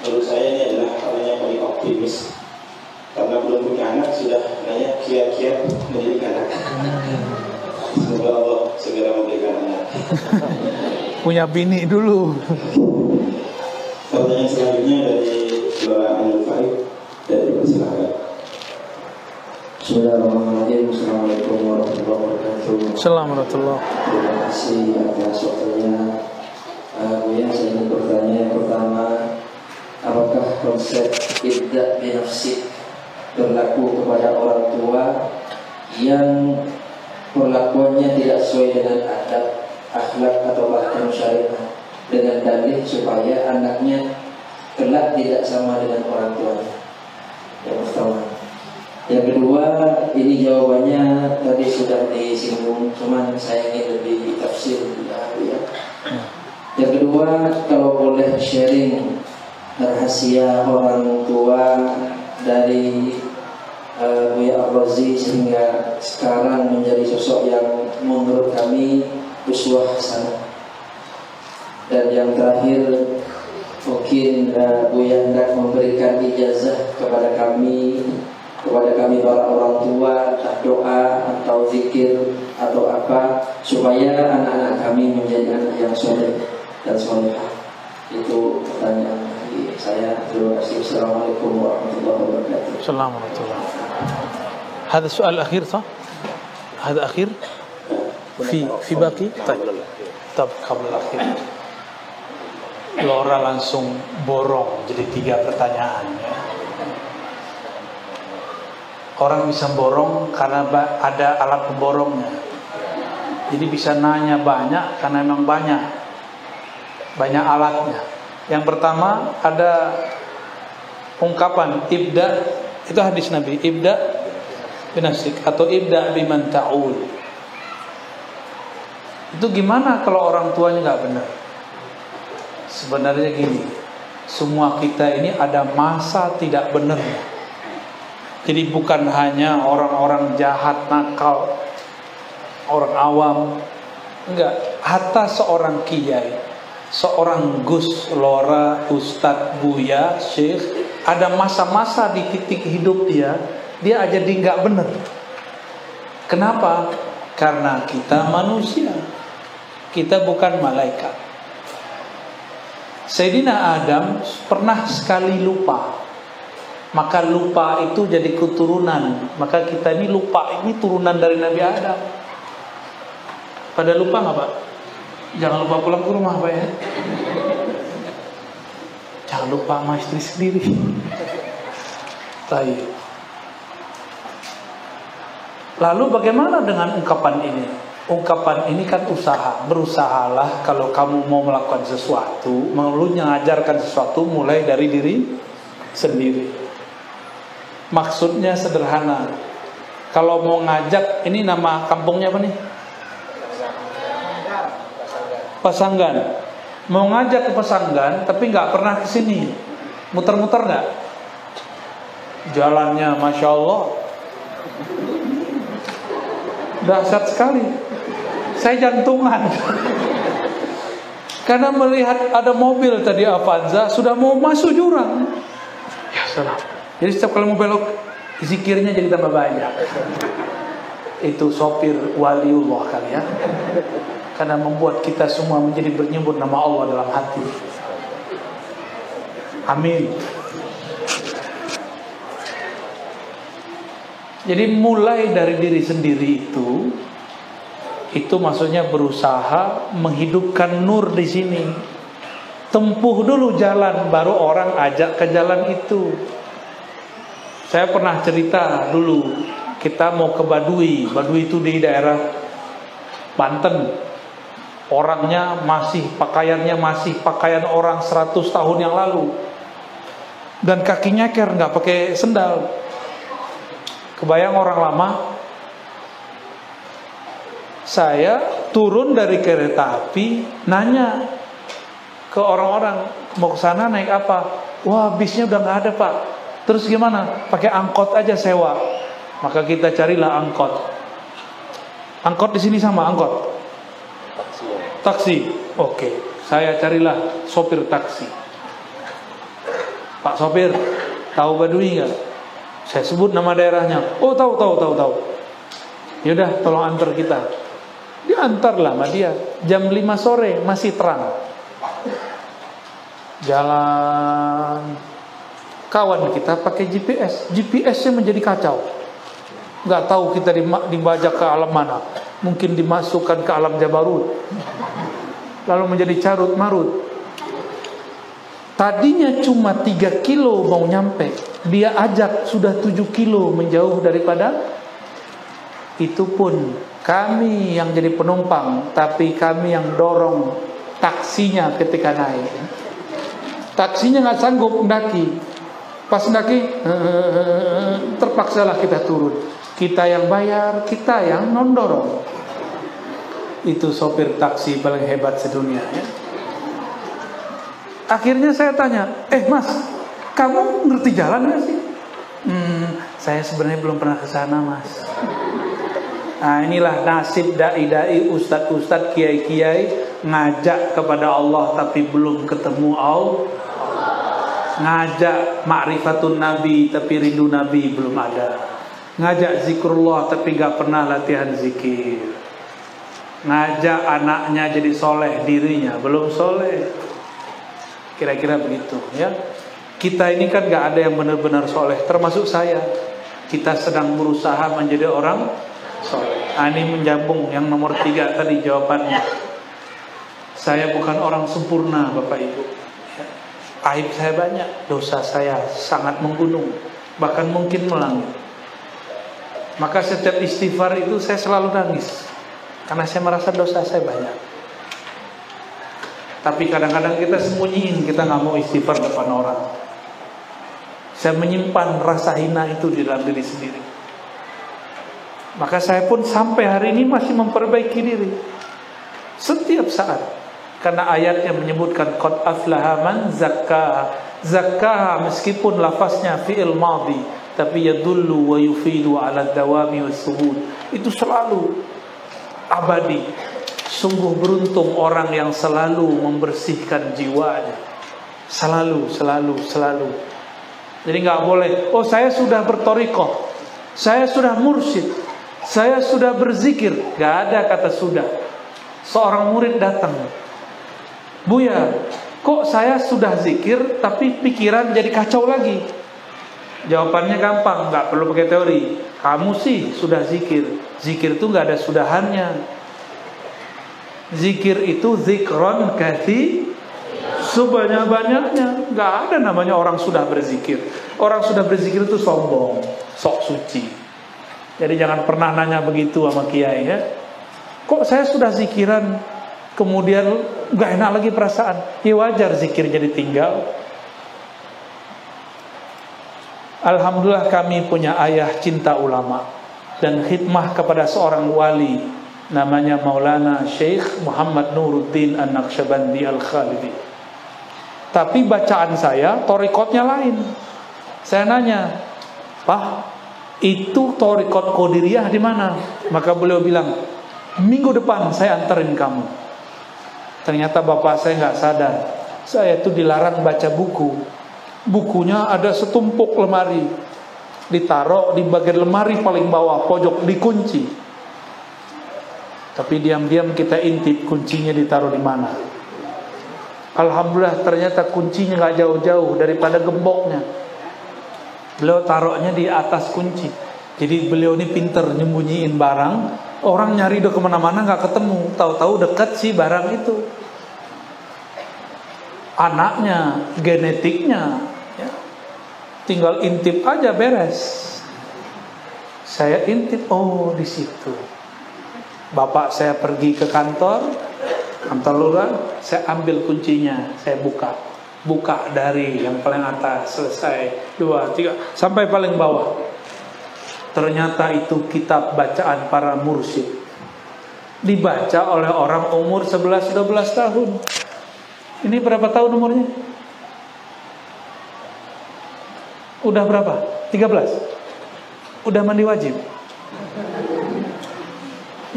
menurut saya ini adalah pertanyaan yang paling optimis, karena belum punya anak sudah nanya kiat-kiat mendidik anak. Semoga Allah segera memberikan anak.
Punya bini dulu.
Pertanyaan selanjutnya dari Bapak Anil Farid dari Persilakan.
Bismillahirrahmanirrahim. Assalamualaikum warahmatullahi wabarakatuh.
Assalamualaikum.
Terima kasih atas waktunya. Saya ingin bertanya yang pertama, apakah konsep ibda' binafsik berlaku kepada orang tua yang perlakuannya tidak sesuai dengan adab, akhlak atau bahkan syariat, dengan dalih supaya anaknya kelak tidak sama dengan orang tuanya? Yang pertama. Yang kedua, ini jawabannya tadi sudah disinggung, cuman saya ingin lebih tafsir ya. Yang kedua, kalau boleh sharing rahasia orang tua dari Buya Ar-Razi sehingga sekarang menjadi sosok yang menurut kami uswah hasanah. Dan yang terakhir, mungkin Buya hendak memberikan ijazah kepada kami para orang tua, entah doa atau zikir atau apa, supaya anak-anak kami menjadi anak yang soleh dan solehah. Itu pertanyaan dari saya. Terima kasih. Assalamualaikum warahmatullahi wabarakatuh.
Assalamualaikum. هذا السؤال الأخير صح؟ هذا أخير؟ في باقي؟ طب قبل الأخير. Laura langsung borong jadi 3 pertanyaan ya. Orang bisa borong karena ada alat pemborongnya. Jadi bisa nanya banyak karena memang banyak alatnya. Yang pertama ada ungkapan ibda, itu hadis Nabi, ibda binafsik atau ibda biman ta'ul. Itu gimana kalau orang tuanya nggak benar? Sebenarnya gini, semua kita ini ada masa tidak benarnya. Jadi bukan hanya orang-orang jahat, nakal, orang awam. Enggak, hatta seorang kiai, seorang Gus, Lora, Ustadz, Buya, Syekh, ada masa-masa di titik hidup dia aja nggak benar. Kenapa? Karena kita manusia, kita bukan malaikat. Sayyidina Adam pernah sekali lupa. Maka lupa itu jadi keturunan. Maka kita ini lupa, ini turunan dari Nabi Adam. Pada lupa nggak Pak? Jangan lupa pulang ke rumah Pak ya. Jangan lupa sama istri sendiri. Baik. Lalu bagaimana dengan ungkapan ini? Ungkapan ini kan usaha. Berusahalah kalau kamu mau melakukan sesuatu, mau mengajarkan sesuatu, mulai dari diri sendiri. Maksudnya sederhana. Kalau mau ngajak, ini nama kampungnya apa nih? Pasanggan. Mau ngajak ke Pasanggan, tapi nggak pernah ke sini. Muter-muter nggak? Jalannya, masya Allah, dahsyat sekali. Saya jantungan. Karena melihat ada mobil tadi Avanza sudah mau masuk jurang. Ya salam. Jadi setiap kali mau belok, zikirnya jadi tambah banyak. Itu sopir waliullah kali ya. Karena membuat kita semua menjadi bernyebut nama Allah dalam hati. Amin. Jadi mulai dari diri sendiri itu maksudnya berusaha menghidupkan nur di sini. Tempuh dulu jalan, baru orang ajak ke jalan itu. Saya pernah cerita dulu, kita mau ke Baduy. Baduy itu di daerah Banten. Orangnya pakaiannya masih pakaian orang 100 tahun yang lalu. Dan kakinya nggak pakai sendal. Kebayang orang lama. Saya turun dari kereta api, nanya ke orang-orang, mau ke sana naik apa? Wah, bisnya udah nggak ada Pak. Terus gimana? Pakai angkot aja sewa. Maka kita carilah angkot. Angkot di sini sama angkot. Taksi. Oke. Saya carilah sopir taksi. Pak sopir, tahu Baduy nggak? Saya sebut nama daerahnya. Oh, tahu. Yaudah, tolong antar kita. Diantarlah sama dia. Jam 5 sore masih terang. Jalan. Kawan kita pakai GPS. GPS-nya menjadi kacau. Nggak tahu kita dibajak ke alam mana. Mungkin dimasukkan ke alam Jabarut. Lalu menjadi carut marut. Tadinya cuma 3 kilo mau nyampe, dia ajak sudah 7 kilo menjauh daripada. Itu pun kami yang jadi penumpang, tapi kami yang dorong taksinya ketika naik. Taksinya nggak sanggup mendaki. Pas mendaki, terpaksalah kita turun. Kita yang bayar, kita yang non-dorong. Itu sopir taksi paling hebat sedunia ya. Akhirnya saya tanya, Mas, kamu ngerti jalan gak sih? Saya sebenarnya belum pernah ke sana Mas. Nah inilah nasib dai-dai, ustad-ustad, kiai-kiai ngajak kepada Allah tapi belum ketemu Allah. Ngajak ma'rifatun Nabi tapi rindu Nabi belum ada. Ngajak zikrullah tapi gak pernah latihan zikir. Ngajak anaknya jadi soleh, dirinya belum soleh. Kira-kira begitu ya. Kita ini kan gak ada yang benar-benar soleh, termasuk saya. Kita sedang berusaha menjadi orang soleh. Ini menjambung yang nomor 3 tadi jawabannya. Saya bukan orang sempurna Bapak Ibu. Aib saya banyak, dosa saya sangat menggunung, bahkan mungkin melangit. Maka setiap istighfar itu saya selalu nangis, karena saya merasa dosa saya banyak. Tapi kadang-kadang kita sembunyiin, kita nggak mau istighfar depan orang. Saya menyimpan rasa hina itu di dalam diri sendiri. Maka saya pun sampai hari ini masih memperbaiki diri setiap saat. Karena ayatnya menyebutkan qad aflaha man zakkaha. Zakkaha meskipun lafaznya fi'il madhi, tapi yadullu wa yufidu ala dawami was subut. Itu selalu abadi. Sungguh beruntung orang yang selalu membersihkan jiwanya. Selalu. Jadi gak boleh, saya sudah bertorikoh, saya sudah mursyid, saya sudah berzikir. Gak ada kata sudah. Seorang murid datang, Buya, kok saya sudah zikir tapi pikiran jadi kacau lagi. Jawabannya gampang, nggak perlu pakai teori. Kamu sih sudah zikir. Zikir itu nggak ada sudahannya. Zikir itu zikron kathir, sebanyak-banyaknya. Nggak ada namanya orang sudah berzikir. Orang sudah berzikir itu sombong, sok suci. Jadi jangan pernah nanya begitu sama kiai ya. Kok saya sudah zikiran, kemudian nggak enak lagi perasaan? Ya wajar zikirnya ditinggal. Alhamdulillah kami punya ayah cinta ulama dan khidmah kepada seorang wali namanya Maulana Syekh Muhammad Nuruddin An-Naqsyabandi Al-Khalidi. Tapi bacaan saya torikotnya lain. Saya nanya, "Pak, itu torikot Qadiriyah di mana?" Maka beliau bilang, "Minggu depan saya anterin kamu." Ternyata bapak saya nggak sadar, saya itu dilarang baca buku. Bukunya ada setumpuk lemari, ditaruh di bagian lemari paling bawah pojok, dikunci. Tapi diam-diam kita intip kuncinya ditaruh di mana. Alhamdulillah ternyata kuncinya nggak jauh-jauh daripada gemboknya. Beliau taruhnya di atas kunci. Jadi beliau ini pinter nyembunyiin barang. Orang nyari udah kemana-mana nggak ketemu. Tahu-tahu dekat sih barang itu. Anaknya, genetiknya, ya. Tinggal intip aja beres. Saya intip, oh di situ. Bapak saya pergi ke kantor lurah, saya ambil kuncinya, saya buka dari yang paling atas, selesai 2, 3 sampai paling bawah. Ternyata itu kitab bacaan para mursyid, dibaca oleh orang umur 11-12 tahun. Ini berapa tahun umurnya? Udah berapa? 13? Udah mandi wajib?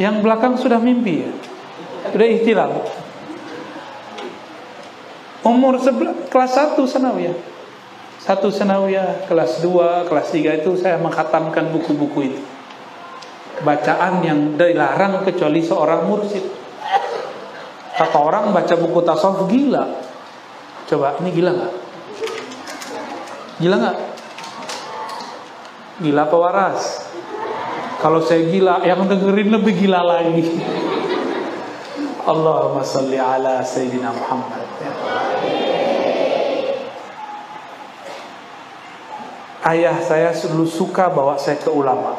Yang belakang sudah mimpi ya? Udah ihtilam. Umur kelas 1 sanawiyah. 1 sanawiyah, kelas 2, kelas 3 itu saya mengkhatamkan buku-buku itu. Bacaan yang dilarang kecuali seorang mursyid. Kata orang baca buku tasawuf gila. Coba, ini gila gak? Gila gak? Gila apa waras? Kalau saya gila, yang dengerin lebih gila lagi. Allahumma salli ala Sayyidina Muhammad. Ayah saya dulu suka bawa saya ke ulama.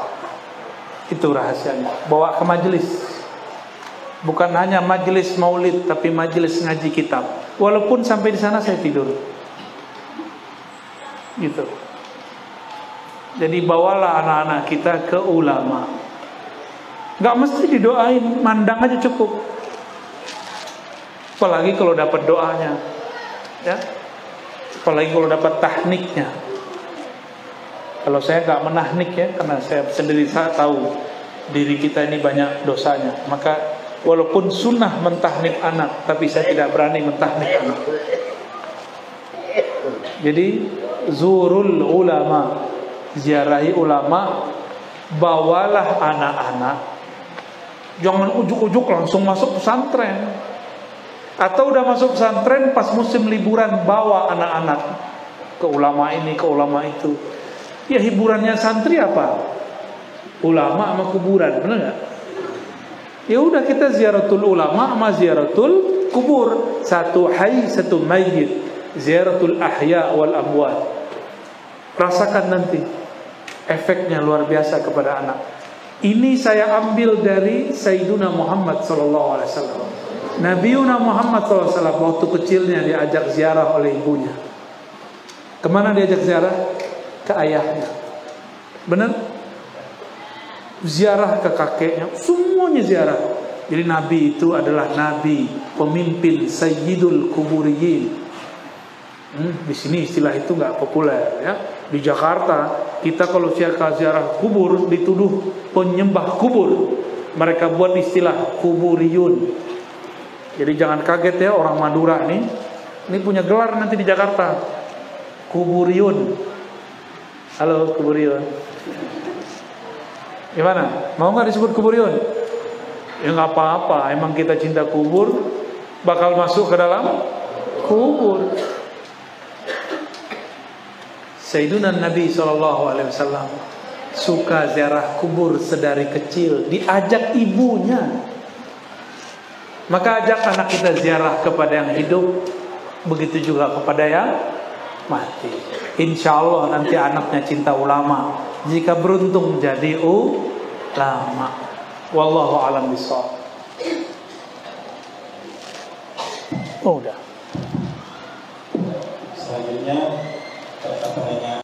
Itu rahasianya. Bawa ke majelis. Bukan hanya majelis maulid, tapi majelis ngaji kitab. Walaupun sampai di sana saya tidur. Gitu. Jadi bawalah anak-anak kita ke ulama. Gak mesti didoain, mandang aja cukup. Apalagi kalau dapat doanya, ya. Apalagi kalau dapat tahniknya. Kalau saya gak menahnik ya, karena saya sendiri tahu diri kita ini banyak dosanya. Maka walaupun sunnah mentahnik anak, tapi saya tidak berani mentahnik anak. Jadi zurul ulama, ziarahi ulama, bawalah anak-anak. Jangan ujuk-ujuk langsung masuk pesantren. Atau udah masuk pesantren pas musim liburan bawa anak-anak ke ulama ini, ke ulama itu. Ya hiburannya santri apa? Ulama sama kuburan, benar nggak? Ya udah kita ziaratul ulama sama ziaratul kubur. Satu hayy, satu mayyit. Ziaratul ahya wal amwat. Rasakan nanti efeknya luar biasa kepada anak. Ini saya ambil dari Sayyiduna Muhammad SAW. Nabiuna Muhammad SAW waktu kecilnya diajak ziarah oleh ibunya. Kemana diajak ziarah? Ke ayahnya. Benar? Ziarah ke kakeknya. Semuanya ziarah. Jadi Nabi itu adalah Nabi, pemimpin Sayyidul Kuburiyin. Di sini istilah itu nggak populer ya. Di Jakarta kita kalau ziarah kubur dituduh penyembah kubur. Mereka buat istilah kuburiyun. Jadi jangan kaget ya orang Madura nih. Ini punya gelar nanti di Jakarta. Kuburiyun. Halo kuburiyun. Gimana? Mau nggak disebut kuburiyun? Ya nggak apa-apa. Emang kita cinta kubur, bakal masuk ke dalam kubur. Sayyiduna Nabi SAW suka ziarah kubur sedari kecil, diajak ibunya. Maka ajak anak kita ziarah kepada yang hidup, begitu juga kepada yang mati. Insya Allah nanti anaknya cinta ulama, jika beruntung jadi ulama. Wallahu a'lam bishawab. Oh, udah.
Selanjutnya pertanyaannya